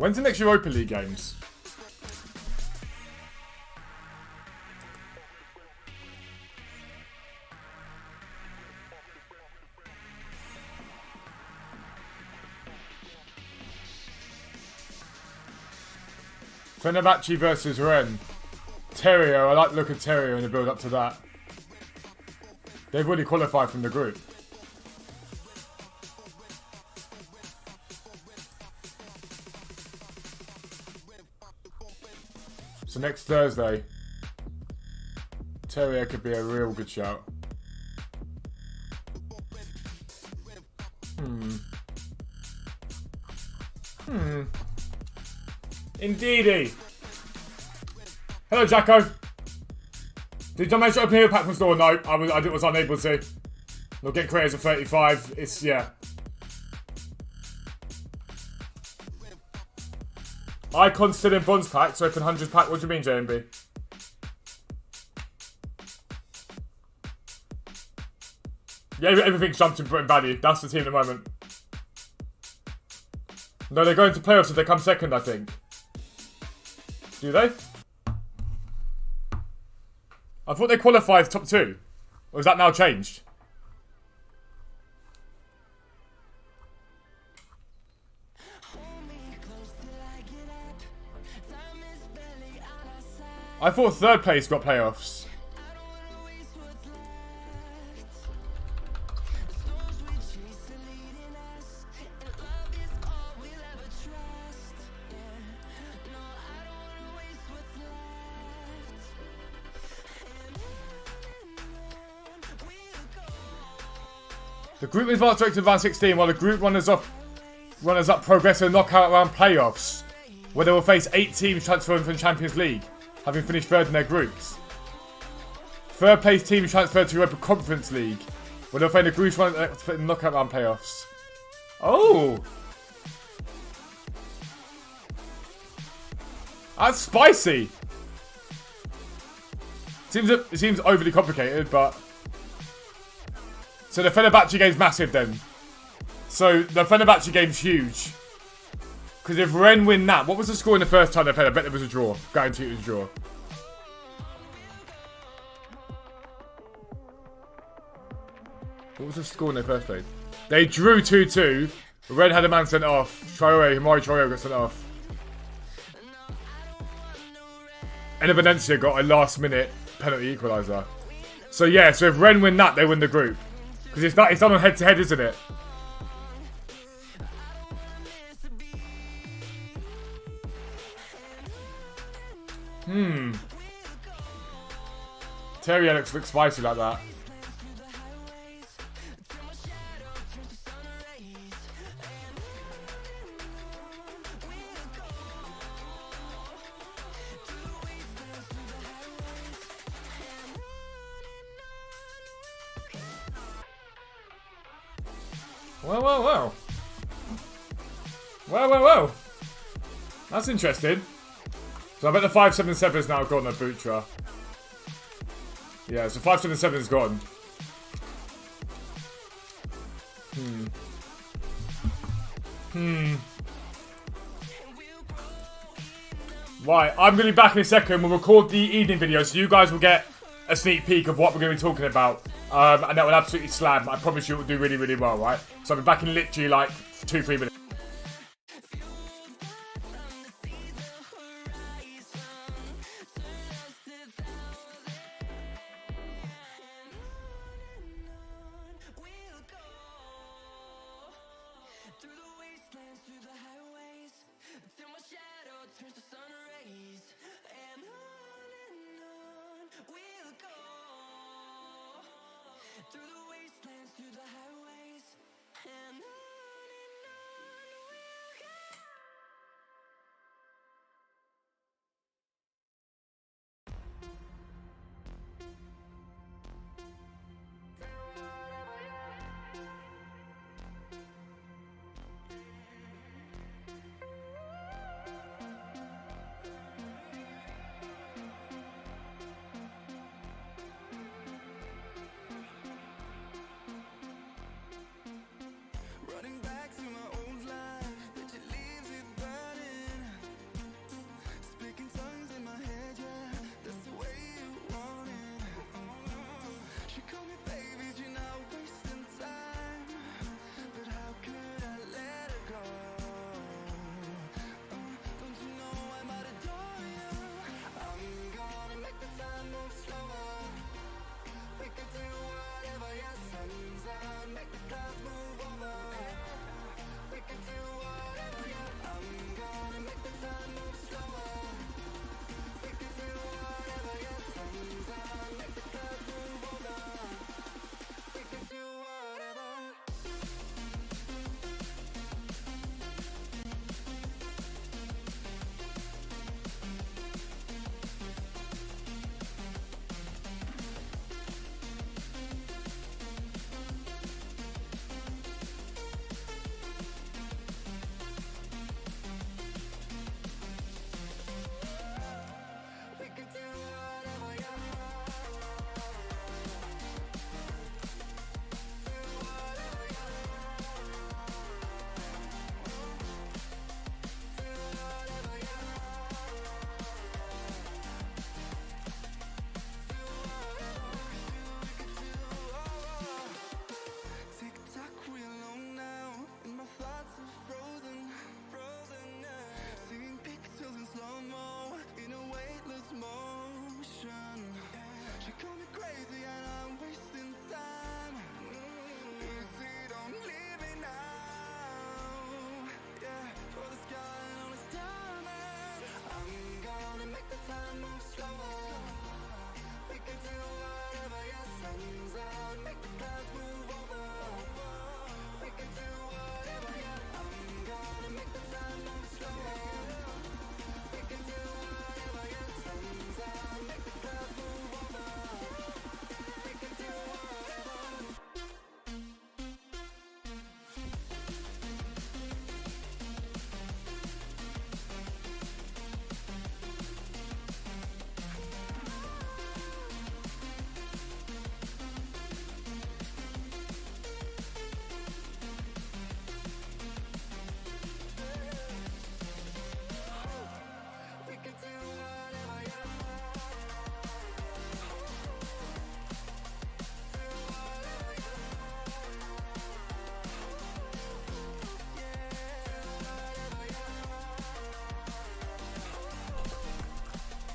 When's the next Europa League games? Fenerbahce versus Rennes. Terrio, I like the look of Terrio in the build up to that. They've already qualified from the group. So next Thursday, Terrio could be a real good shout. Indeedy. Hello, Jacko. Did you manage to open a pack from store? No, I was unable to. Not getting creators at 35. It's, yeah. Icon still in bronze pack, so open 100 pack. What do you mean, JMB? Yeah, everything's jumped in value. That's the team at the moment. No, they're going to playoffs if they come second, I think. Do they? I thought they qualified top 2. Or is that now changed? I thought third place got playoffs. The group advanced directly to round 16, while the group runners-up progress to the knockout round playoffs, where they will face 8 teams transferring from the Champions League, having finished third in their groups. Third place teams transferred to Europa Conference League, where they'll face the group runners in the knockout round playoffs. Oh! That's spicy! It seems overly complicated, but... So the Fenerbahce game's massive then. So the Fenerbahce game's huge. Because if Rennes win that, what was the score in the first time they played? I bet it was a draw. Guarantee it was a draw. What was the score in their first place? They drew 2-2. Rennes had a man sent off. Himari Traore got sent off. And Valencia got a last minute penalty equaliser. So yeah, so if Rennes win that, they win the group. Because it's done on head to head, isn't it? Terry Alex looks spicy like that. Well. Well. That's interesting. So I bet the 577 is now gone at Butra. Yeah, so 577 is gone. Right, I'm going to be back in a second. We'll record the evening video, so you guys will get a sneak peek of what we're going to be talking about. And that will absolutely slam. I promise you it will do really, really well, right? So I'll be back in literally like 2-3 minutes.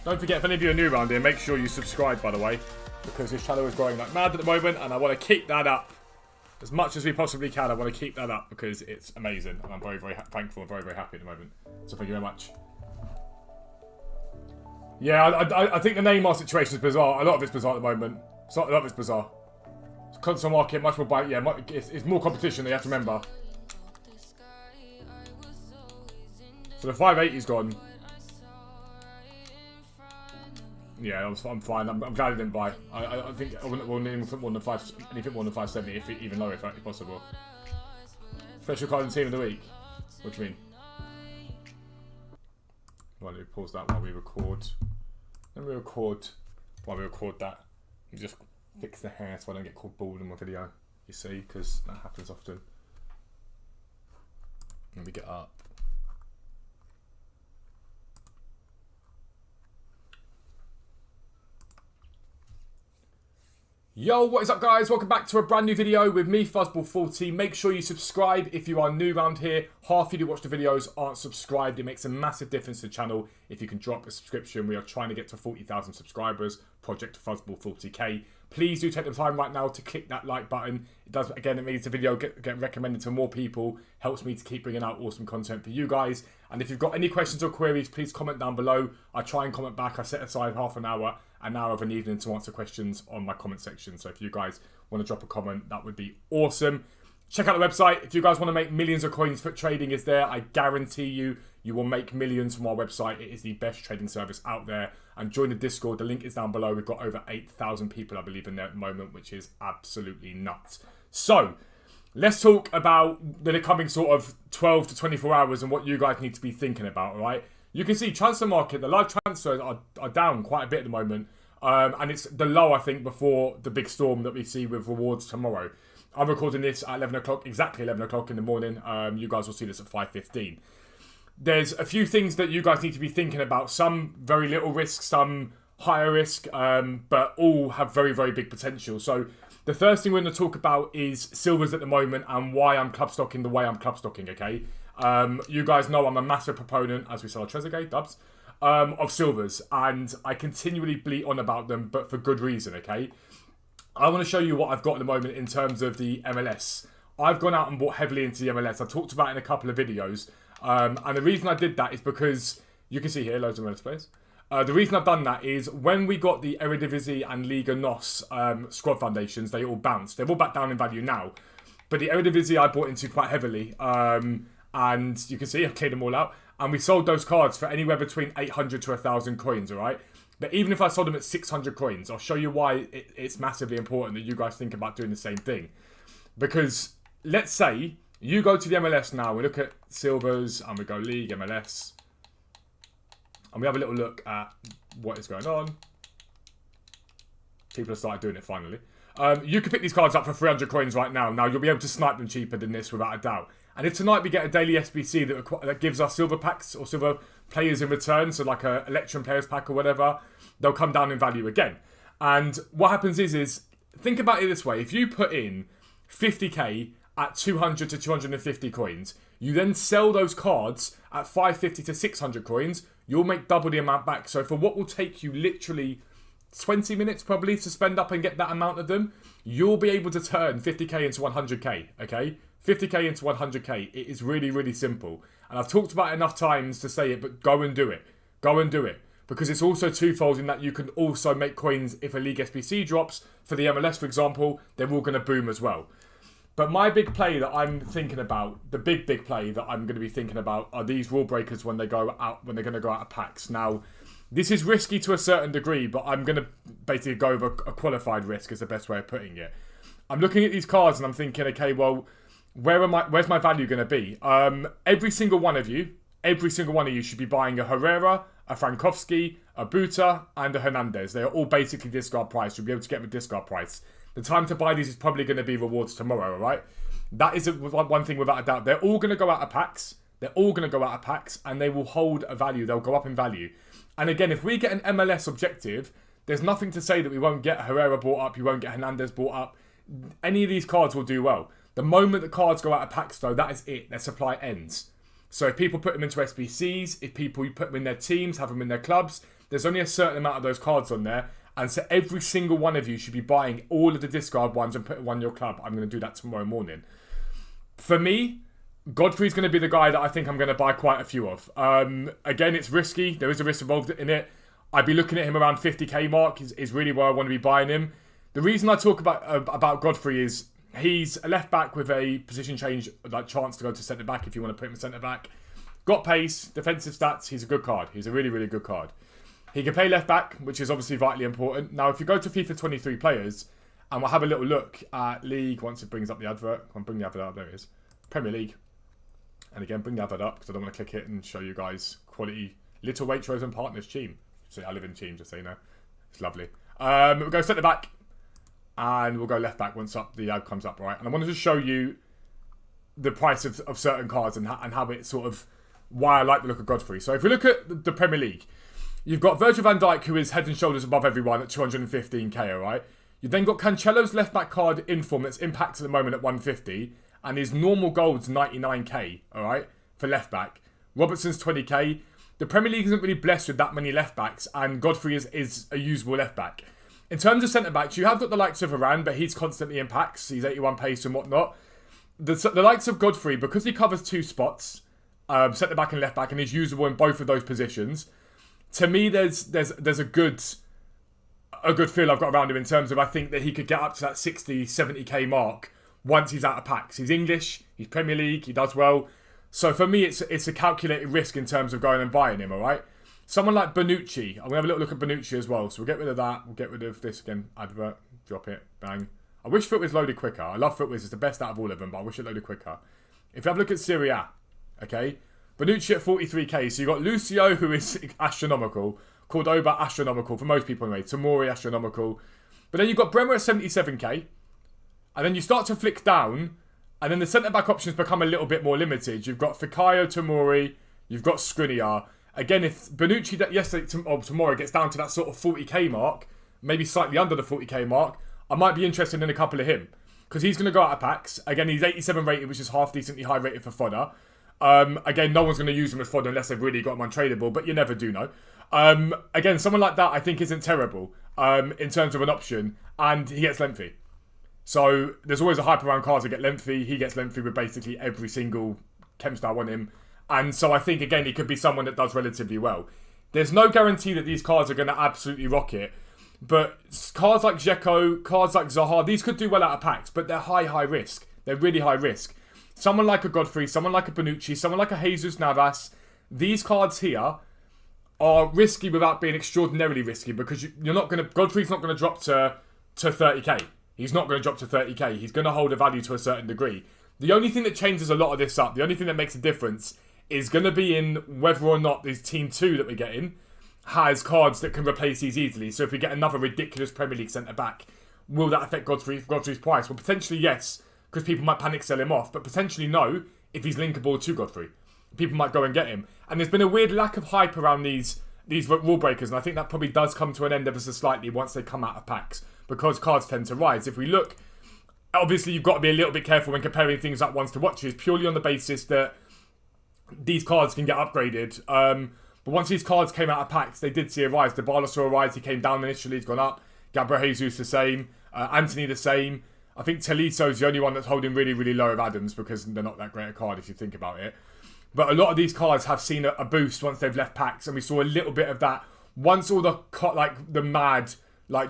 Don't forget, if any of you are new around here, make sure you subscribe, by the way, because this channel is growing like mad at the moment, and I want to keep that up as much as we possibly can. I want to keep that up because it's amazing, and I'm very, very thankful and very, very happy at the moment. So thank you very much. Yeah, I think the Neymar situation is bizarre. A lot of it's bizarre at the moment. A lot of it's bizarre. It's console market, much more bite. Yeah, it's more competition. You have to remember. So the 580's gone. Yeah, I'm fine. I'm glad I didn't buy. I think I wouldn't want anything more than 570, if even lower, if possible. Special card in team of the week. What do you mean? Well, let me pause that while we record. While we record that. You just fix the hair so I don't get called bald in my video. You see, because that happens often. Let me get up. Yo, what is up guys? Welcome back to a brand new video with me, FUZZBALL40. Make sure you subscribe if you are new around here. Half of you who watch the videos aren't subscribed. It makes a massive difference to the channel if you can drop a subscription. We are trying to get to 40,000 subscribers. Project FUZZBALL40k. Please do take the time right now to click that like button. It does, again, it makes the video get recommended to more people. Helps me to keep bringing out awesome content for you guys. And if you've got any questions or queries, please comment down below. I try and comment back. I set aside half an hour of an evening to answer questions on my comment section. So if you guys want to drop a comment, that would be awesome. Check out the website. If you guys want to make millions of coins, Foot Trading is there. I guarantee you will make millions from our website. It is the best trading service out there. And join the Discord. The link is down below. We've got over 8,000 people, I believe, in there at the moment, which is absolutely nuts. So let's talk about the coming sort of 12 to 24 hours and what you guys need to be thinking about, all right? You can see transfer market, the live transfers are down quite a bit at the moment. And it's the low, I think, before the big storm that we see with rewards tomorrow. I'm recording this at 11 o'clock, exactly 11 o'clock in the morning. You guys will see this at 5:15. There's a few things that you guys need to be thinking about. Some very little risk, some higher risk, but all have very, very big potential. So the first thing we're going to talk about is silvers at the moment and why I'm club stocking the way I'm club stocking, okay? You guys know I'm a massive proponent, as we saw at Trezeguet, dubs, of silvers. And I continually bleat on about them, but for good reason, okay? I want to show you what I've got at the moment in terms of the MLS. I've gone out and bought heavily into the MLS. I've talked about it in a couple of videos. And the reason I did that is because, you can see here, loads of MLS players. The reason I've done that is when we got the Eredivisie and Liga NOS squad foundations, they all bounced. They're all back down in value now. But the Eredivisie I bought into quite heavily. And you can see I've cleared them all out. And we sold those cards for anywhere between 800 to 1,000 coins, all right? But even if I sold them at 600 coins, I'll show you why it's massively important that you guys think about doing the same thing. Because let's say you go to the MLS now, we look at silvers, and we go League, MLS. And we have a little look at what is going on. People have started doing it finally. You can pick these cards up for 300 coins right now. Now, you'll be able to snipe them cheaper than this without a doubt. And if tonight we get a daily SBC that gives us silver packs or silver players in return, so like a Electrum players pack or whatever, they'll come down in value again. And what happens is think about it this way. If you put in 50k at 200 to 250 coins, you then sell those cards at 550 to 600 coins, you'll make double the amount back. So for what will take you literally 20 minutes probably to spend up and get that amount of them, you'll be able to turn 50k into 100k, okay? 50k into 100k. It is really, really simple. And I've talked about it enough times to say it, but go and do it. Go and do it. Because it's also twofold in that you can also make coins if a League SBC drops. For the MLS, for example, they're all going to boom as well. But my big play that I'm thinking about, the big play that I'm going to be thinking about are these rule breakers when they go out, when they're going to go out of packs. Now, this is risky to a certain degree, but I'm going to basically go over a qualified risk is the best way of putting it. I'm looking at these cards and I'm thinking, okay, well, where's my value going to be? Every single one of you should be buying a Herrera, a Frankowski, a Buta, and a Hernandez. They are all basically discard price. You'll be able to get them at discard price. The time to buy these is probably going to be rewards tomorrow, all right? That is one thing without a doubt. They're all going to go out of packs. And they will hold a value. They'll go up in value. And again, if we get an MLS objective, there's nothing to say that we won't get Herrera bought up, you won't get Hernandez bought up. Any of these cards will do well. The moment the cards go out of packs, though, that is it. Their supply ends. So if people put them into SBCs, if people put them in their teams, have them in their clubs, there's only a certain amount of those cards on there. And so every single one of you should be buying all of the discard ones and putting one in your club. I'm going to do that tomorrow morning. For me, Godfrey's going to be the guy that I think I'm going to buy quite a few of. Again, it's risky. There is a risk involved in it. I'd be looking at him around 50k mark is really where I want to be buying him. The reason I talk about Godfrey is he's a left back with a position change, like chance to go to centre back if you want to put him in centre back. Got pace, defensive stats. He's a good card. He's a really, really good card. He can play left back, which is obviously vitally important. Now, if you go to FIFA 23 players, and we'll have a little look at League once it brings up the advert. Come on, bring the advert up. There it is. Premier League. And again, bring the advert up because I don't want to click it and show you guys quality Little Waitrose and Partners team. See, I live in Cheam, just so you know. It's lovely. We'll go centre back. And we'll go left back once the ad comes up, right? And I wanted to show you the price of certain cards and how it sort of... why I like the look of Godfrey. So if we look at the Premier League, you've got Virgil van Dijk, who is head and shoulders above everyone at 215k, alright? You've then got Cancelo's left back card in form that's impacted at the moment at 150, and his normal gold's 99k, alright, for left back. Robertson's 20k. The Premier League isn't really blessed with that many left backs, and Godfrey is a usable left back. In terms of centre backs, you have got the likes of Varane, but he's constantly in packs. He's 81 pace and whatnot. The likes of Godfrey, because he covers two spots, centre back and left back, and is usable in both of those positions. To me, there's a good feel I've got around him in terms of I think that he could get up to that 60, 70k mark once he's out of packs. He's English, he's Premier League, he does well. So for me, it's a calculated risk in terms of going and buying him, all right? Someone like Bonucci, I'm going to have a little look at Bonucci as well. So we'll get rid of that, we'll get rid of this again, advert, drop it, bang. I wish FUTWIZ loaded quicker. I love FUTWIZ, it's the best out of all of them, but I wish it loaded quicker. If you have a look at Serie A, okay? Bonucci at 43k, so you've got Lucio, who is astronomical. Cordoba, astronomical, for most people anyway. Tomori, astronomical. But then you've got Bremer at 77k. And then you start to flick down, and then the centre-back options become a little bit more limited. You've got Fikayo, Tomori, you've got Skriniar. Again, if Bonucci, Tomori gets down to that sort of 40k mark, maybe slightly under the 40k mark, I might be interested in a couple of him. Because he's going to go out of packs. Again, he's 87 rated, which is half decently high rated for fodder. Again, no one's going to use him as fodder unless they've really got him untradeable, but you never do know. Again, someone like that I think isn't terrible in terms of an option, and he gets lengthy. So there's always a hype around cards that get lengthy. He gets lengthy with basically every single chem style on him. And so I think, again, he could be someone that does relatively well. There's no guarantee that these cards are going to absolutely rock it. But cards like Dzeko, cards like Zaha, these could do well out of packs, but they're high risk. They're really high risk. Someone like a Godfrey, someone like a Bonucci, someone like a Jesus Navas, these cards here are risky without being extraordinarily risky because you're not going to... Godfrey's not going to drop to 30k. He's not going to drop to 30k. He's going to hold a value to a certain degree. The only thing that changes a lot of this up, the only thing that makes a difference is going to be in whether or not this Team 2 that we're getting has cards that can replace these easily. So if we get another ridiculous Premier League centre-back, will that affect Godfrey's price? Well, potentially yes, because people might panic sell him off, but potentially no, if he's linkable to Godfrey. People might go and get him. And there's been a weird lack of hype around these rule breakers, and I think that probably does come to an end ever so slightly once they come out of packs, because cards tend to rise. If we look, obviously you've got to be a little bit careful when comparing things like ones to watches, purely on the basis that these cards can get upgraded. But once these cards came out of packs, they did see a rise. Dybala saw a rise, he came down initially, he's gone up. Gabriel Jesus the same. Anthony the same. I think Toliso's the only one that's holding really, really low of Adams because they're not that great a card if you think about it. But a lot of these cards have seen a boost once they've left packs, and we saw a little bit of that once all the mad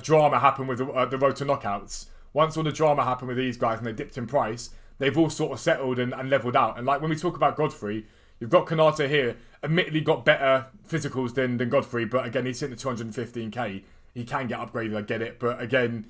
drama happened with the road to knockouts. Once all the drama happened with these guys and they dipped in price, they've all sort of settled and leveled out. And like when we talk about Godfrey, you've got Konate here, admittedly got better physicals than Godfrey, but again, he's sitting at 215k. He can get upgraded, I get it. But again,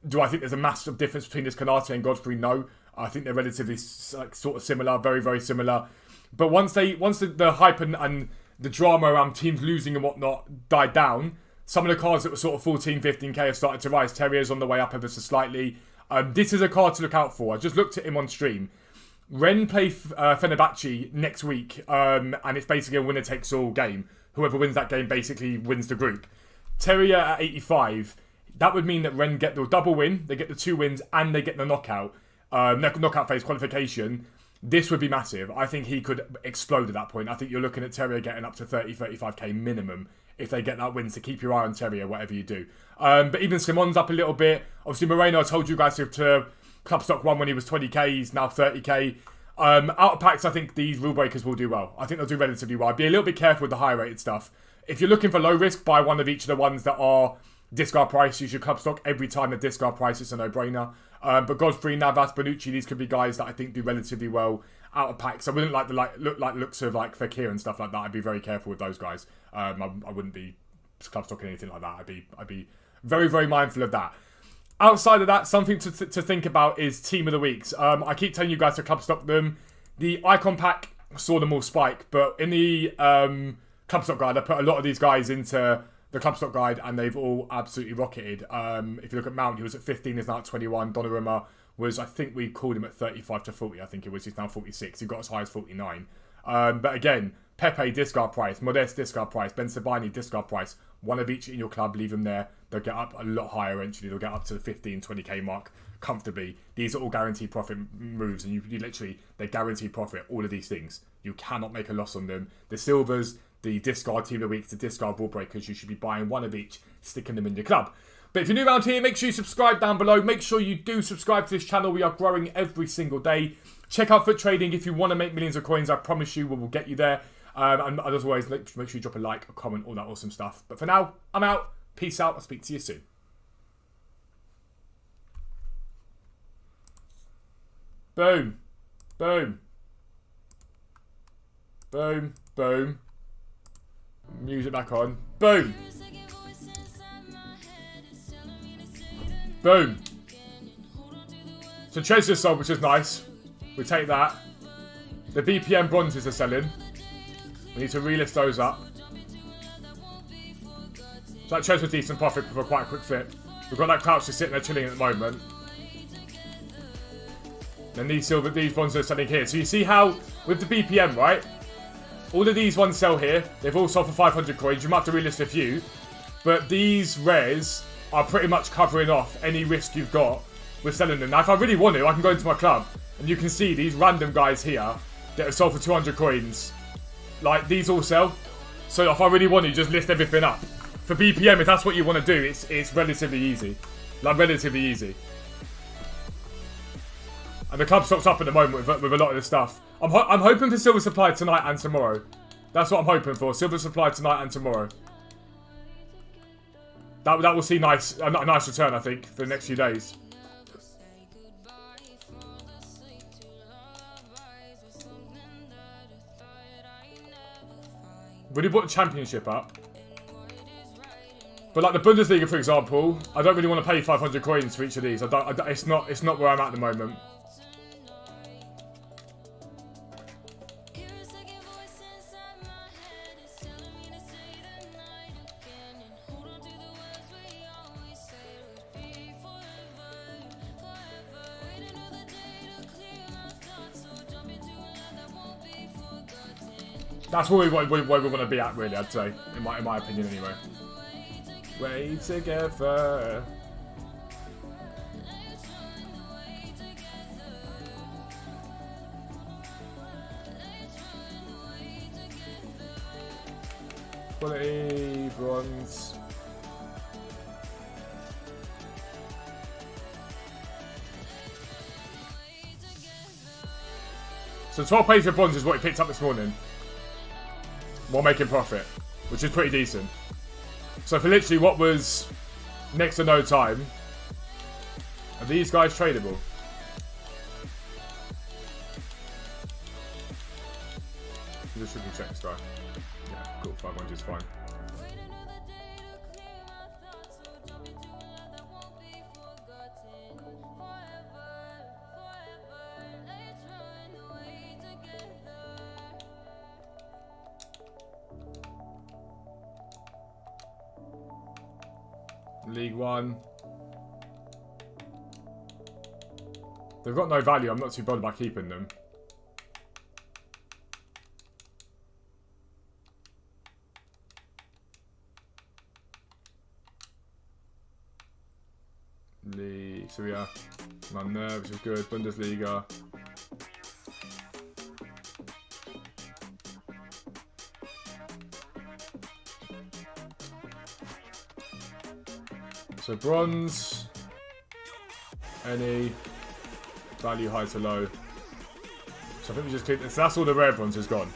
do I think there's a massive difference between this Konate and Godfrey? No. I think they're relatively sort of similar, very, very similar. But once the hype and the drama around teams losing and whatnot died down, some of the cards that were sort of 14, 15k have started to rise. Terrier's on the way up ever so slightly. This is a card to look out for. I just looked at him on stream. Ren play Fenerbahce next week, and it's basically a winner-takes-all game. Whoever wins that game basically wins the group. Terrier at 85, that would mean that Ren get the double win, they get the 2 wins, and they get the knockout phase qualification. This would be massive. I think he could explode at that point. I think you're looking at Terrier getting up to 30, 35k minimum if they get that win. So keep your eye on Terrier, whatever you do. But even Simon's up a little bit. Obviously, Moreno, I told you guys to club stock 1 when he was 20k. He's now 30k. Out of packs, I think these rule breakers will do well. I think they'll do relatively well. Be a little bit careful with the high rated stuff. If you're looking for low risk, buy one of each of the ones that are discard price. Use your club stock every time the discard price is a no-brainer. But Godfrey, Navas, Bonucci, these could be guys that I think do relatively well out of packs. I wouldn't like the looks of like Fekir and stuff like that. I'd be very careful with those guys. I wouldn't be club stocking anything like that. I'd be very, very mindful of that. Outside of that, something to think about is Team of the Weeks. I keep telling you guys to club stock them. The Icon Pack saw them all spike, but in the club stock guide, I put a lot of these guys into the club stock guide, and they've all absolutely rocketed. If you look at Mount, he was at 15, he's now at 21. Donnarumma was, I think we called him at 35 to 40, I think it was. He's now 46. He got as high as 49. But again, Pepe, discard price. Modeste, discard price. Ben Sabani, discard price. One of each in your club, leave them there. They'll get up a lot higher eventually. They'll get up to the 15, 20k mark comfortably. These are all guaranteed profit moves, and you literally, they guarantee profit, all of these things. You cannot make a loss on them. The silvers, the discard team of the week, the discard rule breakers, you should be buying one of each, sticking them in your club. But if you're new around here, make sure you subscribe down below. Make sure you do subscribe to this channel. We are growing every single day. Check out Foot Trading if you want to make millions of coins. I promise you we will get you there. And as always, make sure you drop a like, a comment, all that awesome stuff. But for now, I'm out. Peace out. I'll speak to you soon. Boom. Boom. Boom. Boom. Music back on. Boom. Boom. So Treasure sold, which is nice. We take that. The BPM bronzes are selling. We need to relist those up. So that Treasure decent profit for quite a quick flip. We've got that Crouch just sitting there chilling at the moment. And these bronzes are selling here. So you see how, with the BPM, right? All of these ones sell here. They've all sold for 500 coins. You might have to relist a few. But these rares are pretty much covering off any risk you've got with selling them. Now, if I really want to, I can go into my club. And you can see these random guys here that have sold for 200 coins. Like, these all sell. So if I really want to, just list everything up. For BPM, if that's what you want to do, it's relatively easy. Like, relatively easy. And the club stock's up at the moment with a lot of this stuff. I'm hoping for Silver Supply tonight and tomorrow. That's what I'm hoping for. Silver Supply tonight and tomorrow. That will see a nice return, I think, for the next few days. Really brought the championship up. But like the Bundesliga, for example, I don't really want to pay 500 coins for each of these. It's not where I'm at the moment. That's where we want to be at, really, I'd say. In my opinion, anyway. Way together. Quality, bronze. So 12 pays for bronze is what he picked up this morning. While making profit, which is pretty decent. So for literally what was next to no time, are these guys tradable? Just quickly check this guy. Yeah, cool, 500 is fine. League One. They've got no value. I'm not too bothered about keeping them. League. So we are on nerves, which is good. Bundesliga. So bronze. Any. Value high to low. So I think we just click this. So that's all the rare bronze is gone.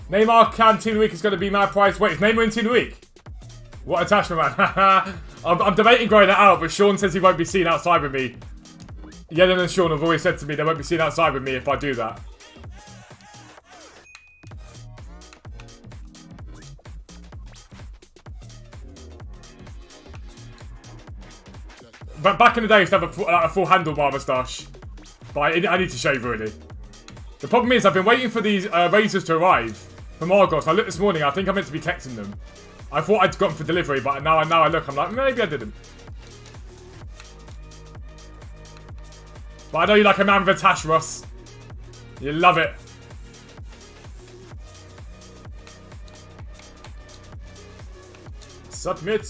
Neymar Team of the Week is going to be mad price. Wait, is Neymar in Team of the Week? What attachment, man. I'm debating growing that out, but Sean says he won't be seen outside with me. Yellen and Sean have always said to me they won't be seen outside with me if I do that. But back in the day, I used to have a full handlebar moustache. But I need to shave already. The problem is, I've been waiting for these razors to arrive from Argos. I looked this morning, I think I meant to be collecting them. I thought I'd got them for delivery, but now I look, I'm like, maybe I didn't. But I know you like a man with a tash, Ross. You love it. Submit.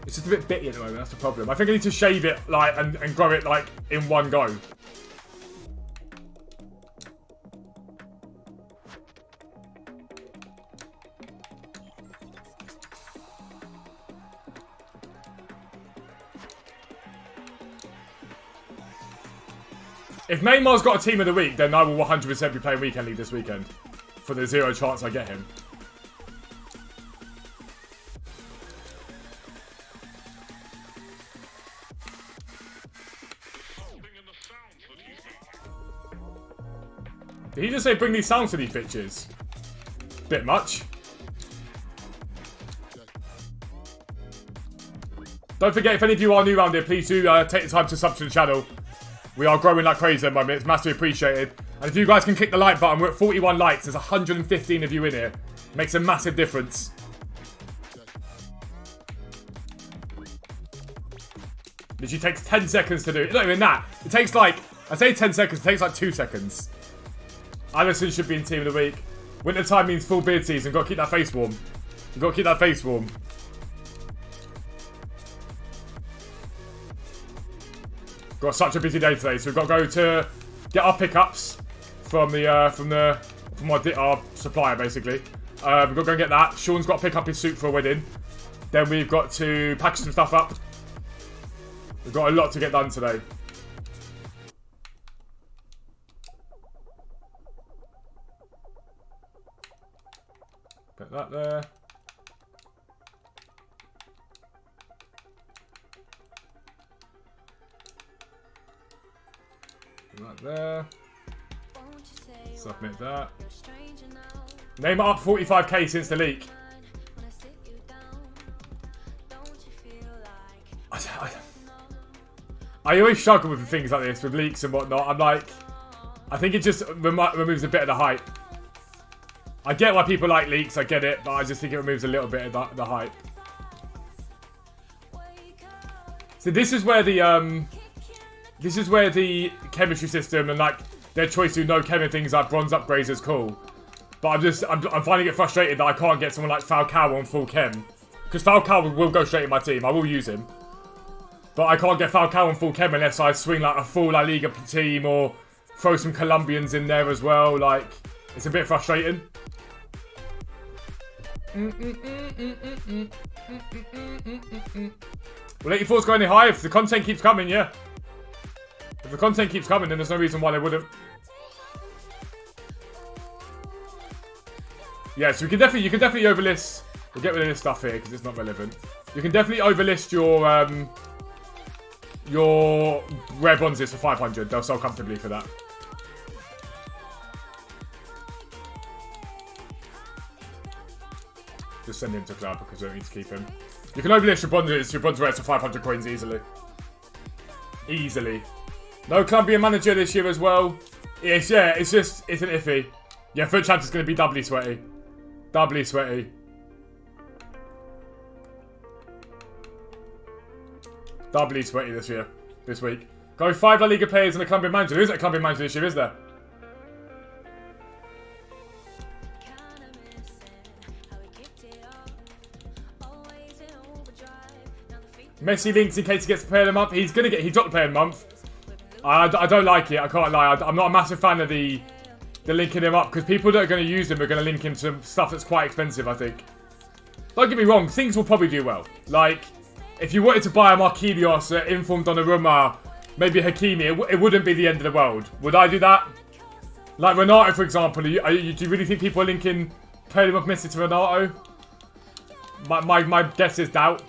It's just a bit bitty at the moment, that's the problem. I think I need to shave it like and grow it like in one go. If Neymar's got a Team of the Week, then I will 100% be playing Weekend League this weekend. For the 0 chance I get him. Did he just say bring these sounds to these bitches? Bit much. Don't forget, if any of you are new around here, please do take the time to sub to the channel. We are growing like crazy at the moment. It's massively appreciated. And if you guys can click the like button, we're at 41 likes. There's 115 of you in here. Makes a massive difference. Literally takes 10 seconds to do it. Not even that. It takes like, I say 10 seconds, it takes like 2 seconds. Allison should be in Team of the Week. Winter time means full beard season. Got to keep that face warm. You've got to keep that face warm. Got such a busy day today, so we've got to go to get our pickups from our supplier basically. We've got to go and get that. Sean's got to pick up his suit for a wedding. Then we've got to package some stuff up. We've got a lot to get done today. Put that there. Put that there. Submit that. Neymar up 45k since the leak. I always struggle with things like this, with leaks and whatnot. I'm like, I think it just removes a bit of the hype. I get why people like leaks, I get it, but I just think it removes a little bit of the hype. So this is where the chemistry system and like their choice to no chem and things like bronze upgrades is cool. But I'm finding it frustrated that I can't get someone like Falcao on full chem. Because Falcao will go straight in my team, I will use him. But I can't get Falcao on full chem unless I swing like a full La Liga team or throw some Colombians in there as well. Like, it's a bit frustrating. Will 84's going any higher if the content keeps coming, yeah. If the content keeps coming, then there's no reason why they wouldn't. Yeah, so you can definitely overlist. We'll get rid of this stuff here because it's not relevant. You can definitely overlist your rare bronzes for 500. They'll sell comfortably for that. Just send him to club because we don't need to keep him. You can overlist your bronze rares for 500 coins easily. Easily. No Colombian manager this year as well. It's an iffy. Yeah, FUT Champs is going to be doubly sweaty. Doubly sweaty. Doubly sweaty this week. Go 5 La Liga players and a Colombian manager. There isn't a Colombian manager this year, is there? Messi links in case he gets the player of the month. He's dropped the player of the month. I don't like it. I can't lie. I'm not a massive fan of the linking him up, because people that are going to use them are going to link him to stuff that's quite expensive, I think. Don't get me wrong, things will probably do well. Like, if you wanted to buy a Marquinhos, Informed Donnarumma, maybe Hakimi, it wouldn't be the end of the world. Would I do that? Like Renato, for example, do you really think people are linking playing with Messi to Renato? My guess is doubt.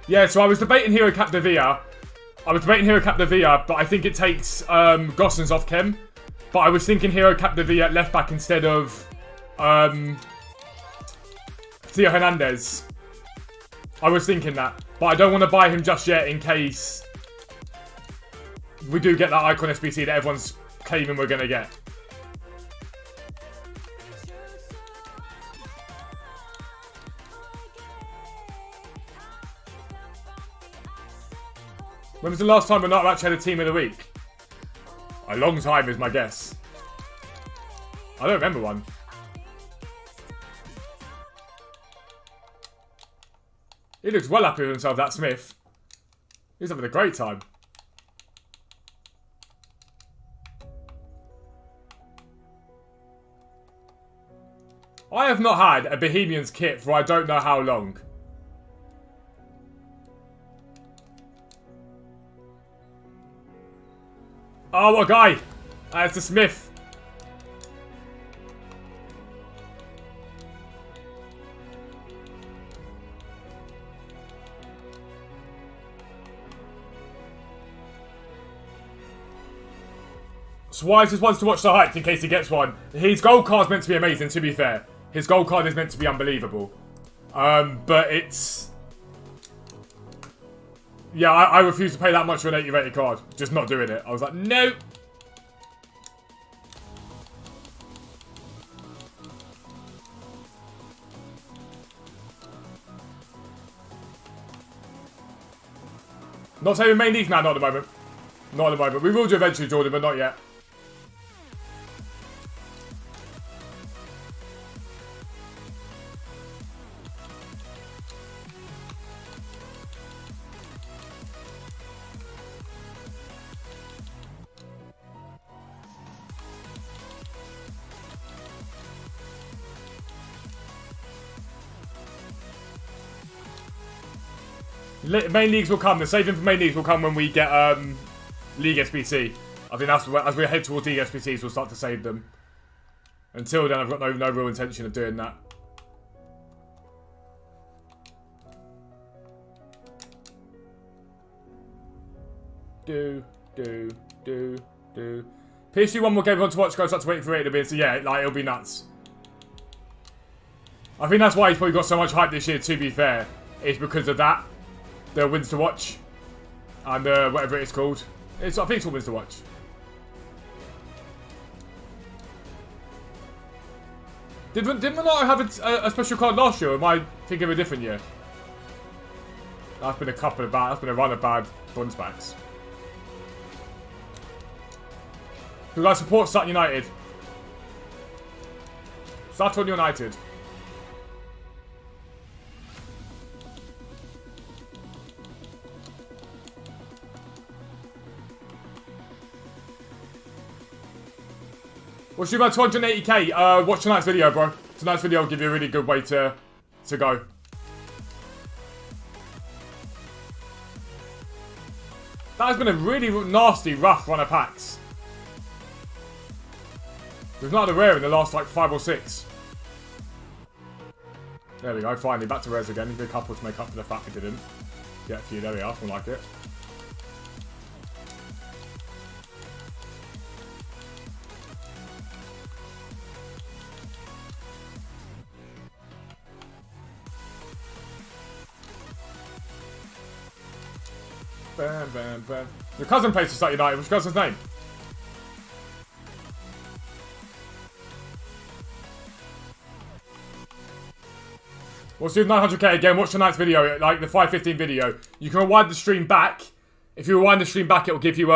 Yeah, so I was debating Hero Capdevia. But I think it takes Gosens off Kem. But I was thinking Hero Capdevia at left back instead of Theo Hernandez. I was thinking that. But I don't want to buy him just yet in case we do get that Icon SBC that everyone's claiming we're going to get. When was the last time Renato actually had a team of the week? A long time is my guess. I don't remember one. He looks well happy with himself, that Smith. He's having a great time. I have not had a Bohemians kit for I don't know how long. Oh, what a guy! It's a Smith. Suarez wants to watch the hype in case he gets one. His gold card's meant to be amazing, to be fair. His gold card is meant to be unbelievable. But it's... Yeah, I refuse to pay that much for an 80 rated card. Just not doing it. I was like, no. Not saving main leagues now, not at the moment. Not at the moment. We will do eventually, Jordan, but not yet. Main leagues will come. The saving for main leagues will come when we get League SBC. I think that's as we head towards League SBCs, we'll start to save them. Until then, I've got no real intention of doing that. PSG one more game we want to watch. Goes up to 83. It'll be so yeah, like it'll be nuts. I think that's why he's probably got so much hype this year. To be fair, is because of that. The wins to watch, and whatever it's called. I think it's all wins to watch. Did Renato have a special card last year, or am I thinking of a different year? That's been that's been a run of bad bronze packs. Who guys support Sutton United? Sutton United. What's you about 280k? Watch tonight's video, bro. Tonight's video will give you a really good way to go. That has been a really nasty, rough run of packs. We've not had a rare in the last like 5 or 6. There we go, finally back to rares again. Need a couple to make up for the fact we didn't get a few. There we are, more like it. Bam, bam, bam. Your cousin plays for Sutton United. What's your cousin's name? We'll do 900k again. Watch tonight's video, like the 5:15 video. You can rewind the stream back. If you rewind the stream back, it will give you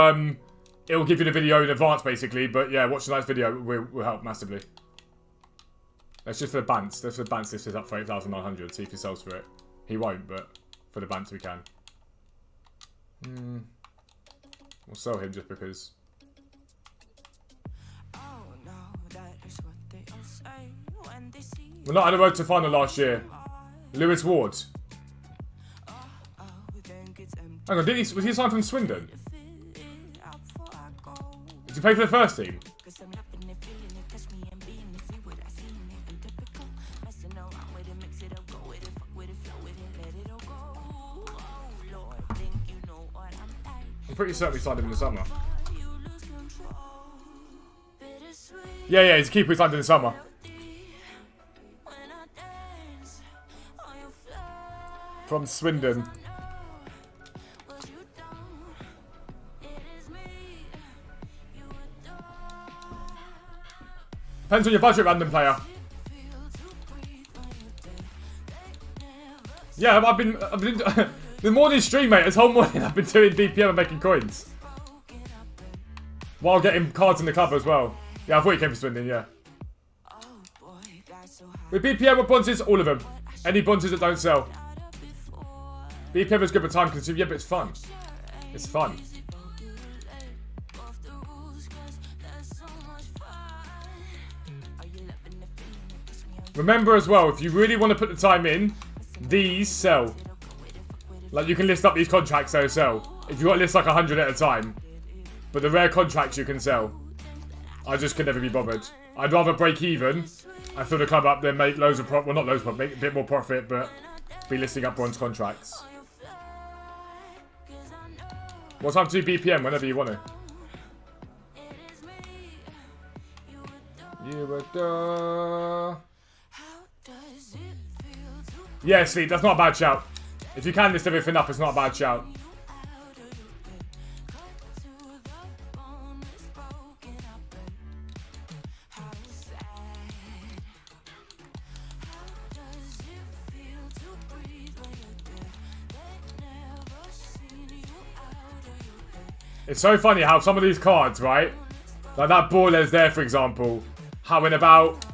it will give you the video in advance, basically. But yeah, watching that video will help massively. That's just for the Bants. That's for the Bants. This is up for 8,900. See if he sells for it. He won't, but for the Bants we can. We'll sell him just because. We're not on the road to final last year. Lewis Ward. Hang on, was he signed from Swindon? Did he play for the first team? I'm pretty certain we signed him in the summer. Yeah, he's a keeper we signed in the summer. From Swindon. Depends on your budget, random player. Yeah, I've been the morning stream, mate. This whole morning I've been doing DPM and making coins while getting cards in the club as well. Yeah, I thought you came from Swindon. Yeah. With BPM with bronzes, all of them. Any bronzes that don't sell. BPM is good for time consuming. Yeah, but it's fun. It's fun. Remember as well, if you really want to put the time in, these sell. Like, you can list up these contracts, they'll sell. If you want to list like 100 at a time. But the rare contracts you can sell. I just could never be bothered. I'd rather break even and fill the club up than make loads of profit. Well, not loads of profit, make a bit more profit, but be listing up bronze contracts. What time to do BPM? Whenever you want to. You were the... Yeah, Sleep, that's not a bad shout. If you can list everything up, it's not a bad shout. It's so funny how some of these cards, right? Like that Baller's there, for example. How in about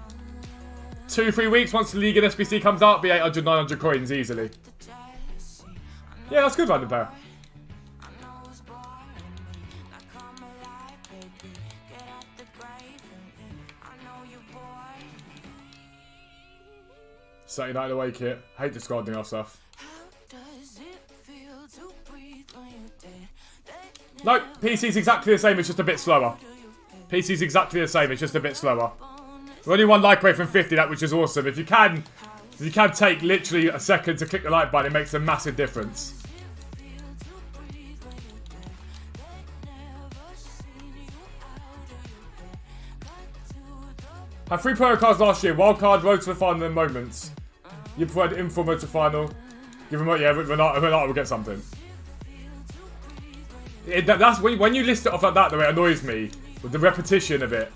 2-3 weeks, once the League and SBC comes out, be 800, 900 coins easily. Yeah, that's good, random player. Saturday night away kit. Hate discarding our stuff. No, PC's exactly the same, it's just a bit slower. PC's exactly the same, it's just a bit slower. We're only one like away from 50, that which is awesome. If you can take literally a second to click the like button, it makes a massive difference. Had 3 pro cards last year. Wildcard, road to the final, and moments. You preferred info road to final. Give them, yeah, Renata will get something. That's when you list it off like that, though, it annoys me with the repetition of it.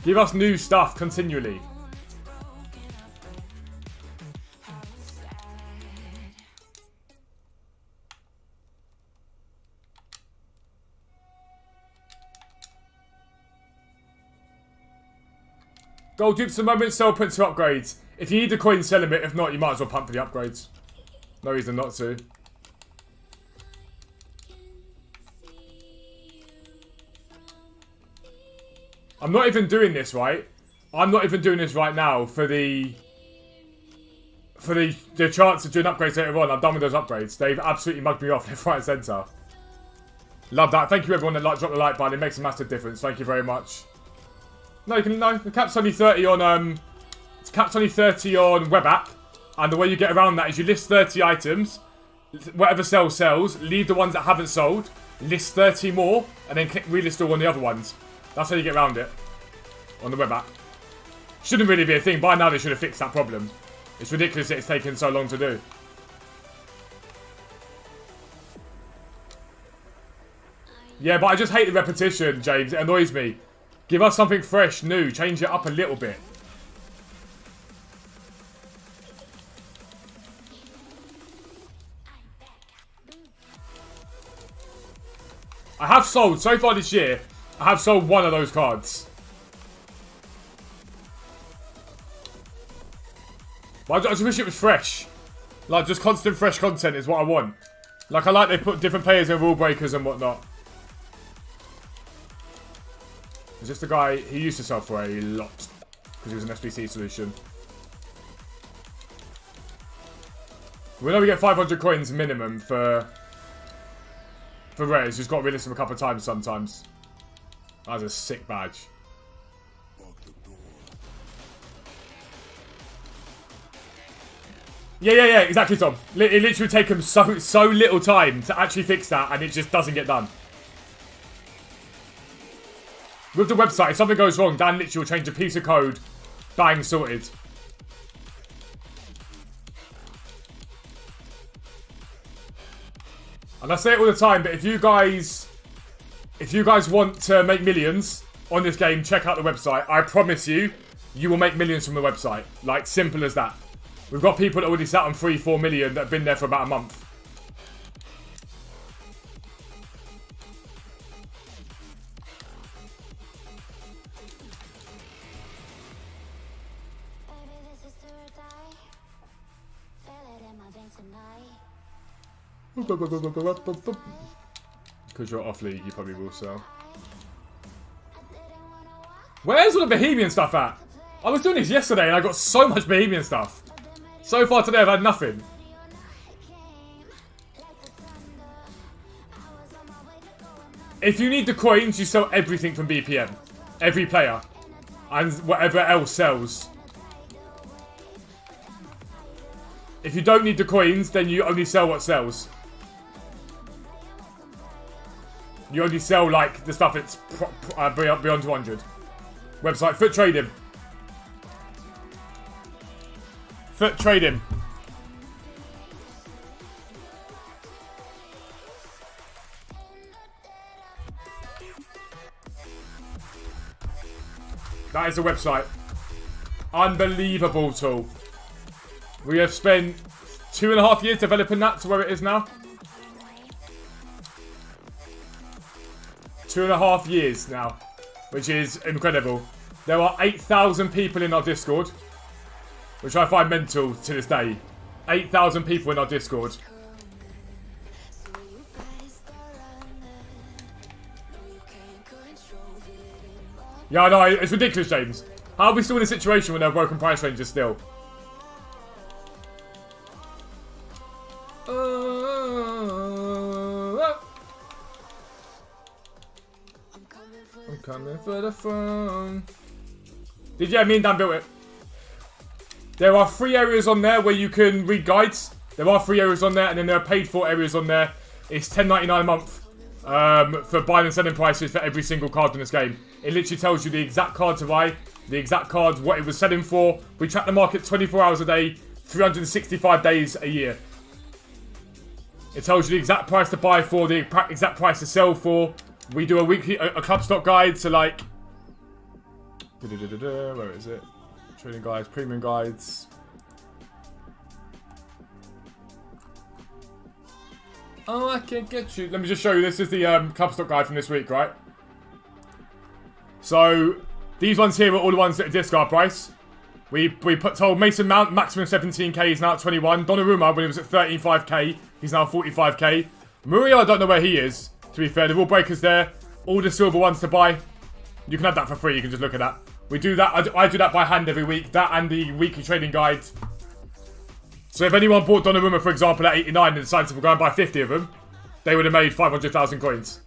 Give us new stuff continually. Gold dupes at the moment, sell print to upgrades. If you need the coin, sell them it. If not, you might as well pump for the upgrades. No reason not to. I'm not even doing this, right? I'm not even doing this right now for the chance to do an upgrade later on. I'm done with those upgrades. They've absolutely mugged me off left, right, and centre. Love that. Thank you everyone that dropped the like button. It makes a massive difference. Thank you very much. No, the cap's only 30 on it's capped only 30 on web app, and the way you get around that is you list 30 items. Whatever sells. Leave the ones that haven't sold. List 30 more, and then click relist all on the other ones. That's how you get around it on the web app. Shouldn't really be a thing. By now they should have fixed that problem. It's ridiculous that it's taken so long to do. Yeah, but I just hate the repetition, James. It annoys me. Give us something fresh, new. Change it up a little bit. I have sold, so far this year, I have sold one of those cards. But I just wish it was fresh. Like, just constant fresh content is what I want. Like, I like they put different players in rule breakers and whatnot. Is this the guy, he used to sell for a lot. Because he was an SBC solution. We know we get 500 coins minimum for rares. Just got to relist them a couple of times sometimes. That's a sick badge. Yeah, exactly, Tom. It literally take them so little time to actually fix that, and it just doesn't get done. With the website, if something goes wrong, Dan literally will change a piece of code. Bang, sorted. And I say it all the time, but if you guys want to make millions on this game, check out the website. I promise you, you will make millions from the website. Like, simple as that. We've got people that already sat on 3-4 million that have been there for about a month. Because you're off league, you probably will sell. Where's all the Bohemian stuff at? I was doing this yesterday and I got so much Bohemian stuff. So far today I've had nothing. If you need the coins, you sell everything from BPM. Every player. And whatever else sells. If you don't need the coins, then you only sell what sells. You only sell, like, the stuff that's beyond 200. Website, Foot Trading. Foot Trading. That is the website. Unbelievable tool. We have spent 2.5 years developing that to where it is now. 2.5 years now, which is incredible. There are 8,000 people in our Discord, which I find mental to this day. 8,000 people in our Discord. Yeah, I know, it's ridiculous, James. How are we still in a situation when there are broken price ranges still? I'm coming for the phone. Me and Dan built it. There are 3 areas on there where you can read guides. There are 3 areas on there, and then there are paid for areas on there. It's $10.99 a month for buying and selling prices for every single card in this game. It literally tells you the exact card to buy, the exact card, what it was selling for. We track the market 24 hours a day, 365 days a year. It tells you the exact price to buy for, the exact price to sell for. We do a weekly, a club stock guide, so like... Where is it? Trading guides, premium guides. Oh, I can't get you. Let me just show you. This is the club stock guide from this week, right? So, these ones here are all the ones that are discard price. We told Mason Mount maximum 17k, he's now at 21. Donnarumma, when he was at 13.5k, he's now 45k. Muriel, I don't know where he is, to be fair. The rule breakers there. All the silver ones to buy. You can have that for free, you can just look at that. We do that, I do that by hand every week. That and the weekly trading guide. So if anyone bought Donnarumma, for example, at 89 and decided to go and buy 50 of them, they would have made 500,000 coins.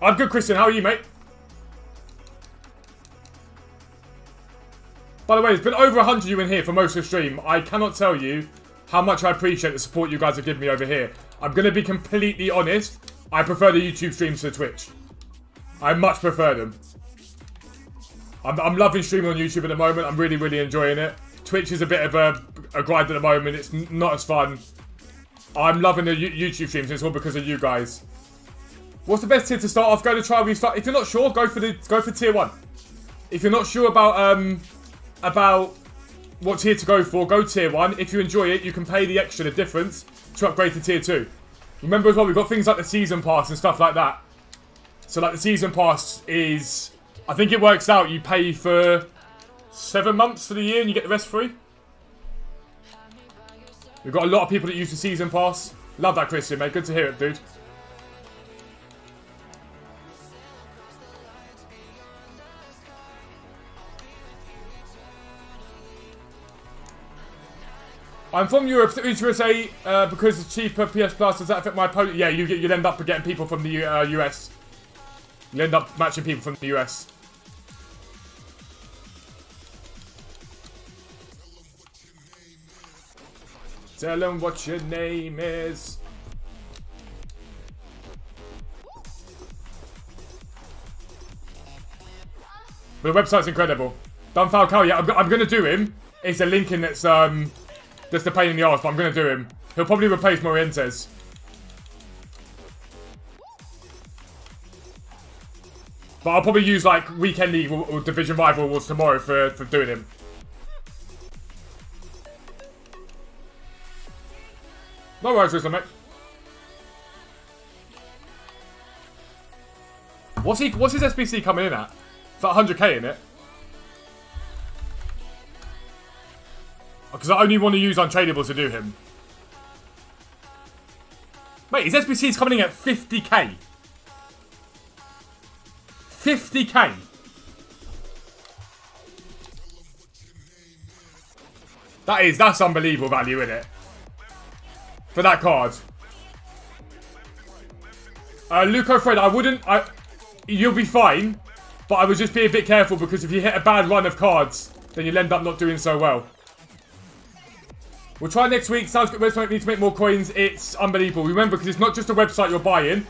I'm good, Christian. How are you, mate? By the way, there's been over 100 of you in here for most of the stream. I cannot tell you how much I appreciate the support you guys have given me over here. I'm going to be completely honest. I prefer the YouTube streams to Twitch. I much prefer them. I'm loving streaming on YouTube at the moment. I'm really, really enjoying it. Twitch is a bit of a grind at the moment. It's not as fun. I'm loving the YouTube streams. It's all because of you guys. What's the best tier to start off? Go to trial restart. If you're not sure, go for tier 1. If you're not sure about what tier to go tier 1. If you enjoy it, you can pay the extra, the difference, to upgrade to tier 2. Remember as well, we've got things like the season pass and stuff like that. So like the season pass is, I think it works out, you pay for 7 months for the year and you get the rest free. We've got a lot of people that use the season pass. Love that, Christian, mate. Good to hear it, dude. I'm from Europe, USA, because it's cheaper PS Plus. Does that affect my opponent? Yeah, you'll end up getting people from the US. You'll end up matching people from the US. Tell them what your name is. But the website's incredible. Done Falcao, yeah, I'm going to do him. It's a link in that's the pain in the arse, but I'm going to do him. He'll probably replace Morientes. But I'll probably use like Weekend League or Division Rival Awards tomorrow for doing him. No worries, Rizzo, mate. What's his SBC coming in at? It's like 100k in it. Because I only want to use untradables to do him. Mate, his SBC is coming in at 50k. 50k. That's unbelievable value, isn't it? For that card. Luco Fred, you'll be fine. But I would just be a bit careful because if you hit a bad run of cards, then you'll end up not doing so well. We'll try next week. Sounds good. Website need to make more coins. It's unbelievable. Remember, because it's not just a website you're buying.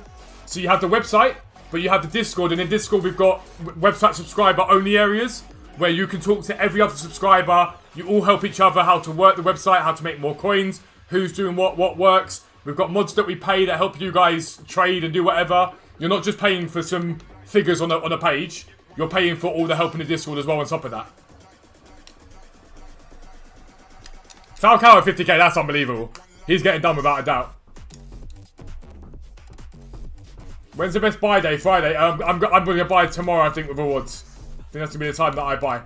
So you have the website, but you have the Discord. And in Discord, we've got website subscriber only areas where you can talk to every other subscriber. You all help each other how to work the website, how to make more coins, who's doing what works. We've got mods that we pay that help you guys trade and do whatever. You're not just paying for some figures on a page. You're paying for all the help in the Discord as well on top of that. Falcao at 50k, that's unbelievable. He's getting done without a doubt. When's the best buy day? Friday. I'm going to buy tomorrow, I think, with rewards. I think that's going to be the time that I buy.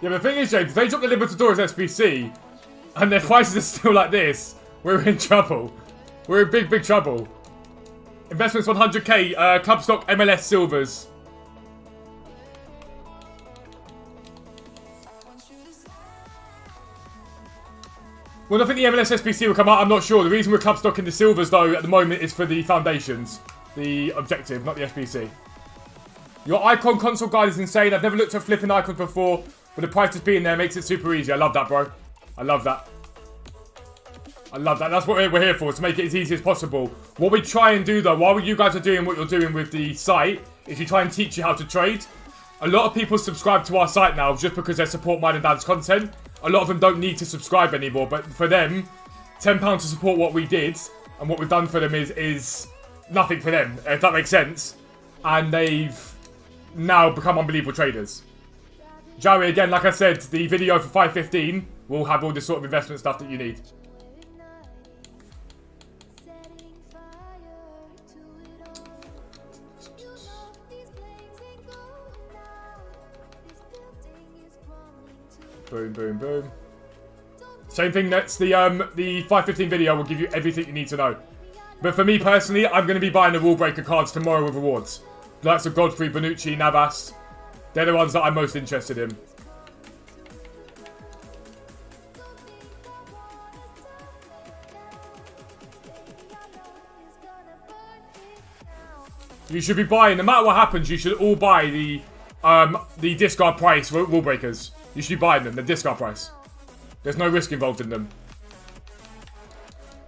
Yeah, but the thing is, James, if they drop the Libertadores SBC and their prices are still like this, we're in trouble. We're in big, big trouble. Investments 100k, club stock MLS silvers. Well, I think the MLS SBC will come out, I'm not sure. The reason we're club stocking the silvers, though, at the moment is for the foundations. The objective, not the SBC. Your icon console guide is insane. I've never looked at flipping icons before. But the price just being there makes it super easy. I love that, bro. I love that. I love that. That's what we're here for, to make it as easy as possible. What we try and do, though, while you guys are doing what you're doing with the site, is we try and teach you how to trade. A lot of people subscribe to our site now just because they support mine and Dad's content. A lot of them don't need to subscribe anymore. But for them, £10 to support what we did and what we've done for them is nothing for them, if that makes sense. And they've now become unbelievable traders. Joey, again, like I said, the video for 515 will have all this sort of investment stuff that you need. Boom, boom, boom. Same thing, that's the 515 video will give you everything you need to know. But for me personally, I'm going to be buying the Rule Breaker cards tomorrow with rewards. That's of Godfrey, Bonucci, Navas. They're the ones that I'm most interested in. You should be buying, no matter what happens, you should all buy the discard price rule breakers. You should be buying them, the discard price. There's no risk involved in them.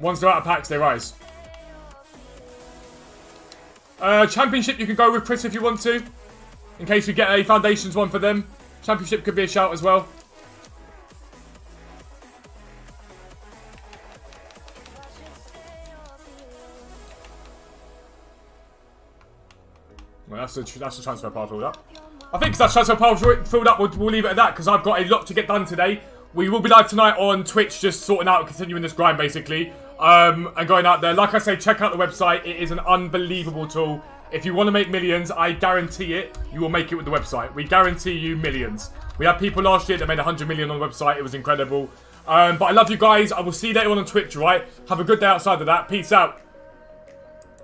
Once they're out of packs, they rise. Championship you can go with, Chris, if you want to. In case we get a Foundations one for them. Championship could be a shout as well. Well, that's the transfer pile filled up. I think that's transfer pile filled up. We'll leave it at that because I've got a lot to get done today. We will be live tonight on Twitch, just sorting out and continuing this grind, basically. And going out there. Like I say, check out the website. It is an unbelievable tool. If you want to make millions, I guarantee it, you will make it with the website. We guarantee you millions. We had people last year that made 100 million on the website. It was incredible. But I love you guys. I will see you later on Twitch, right? Have a good day outside of that. Peace out.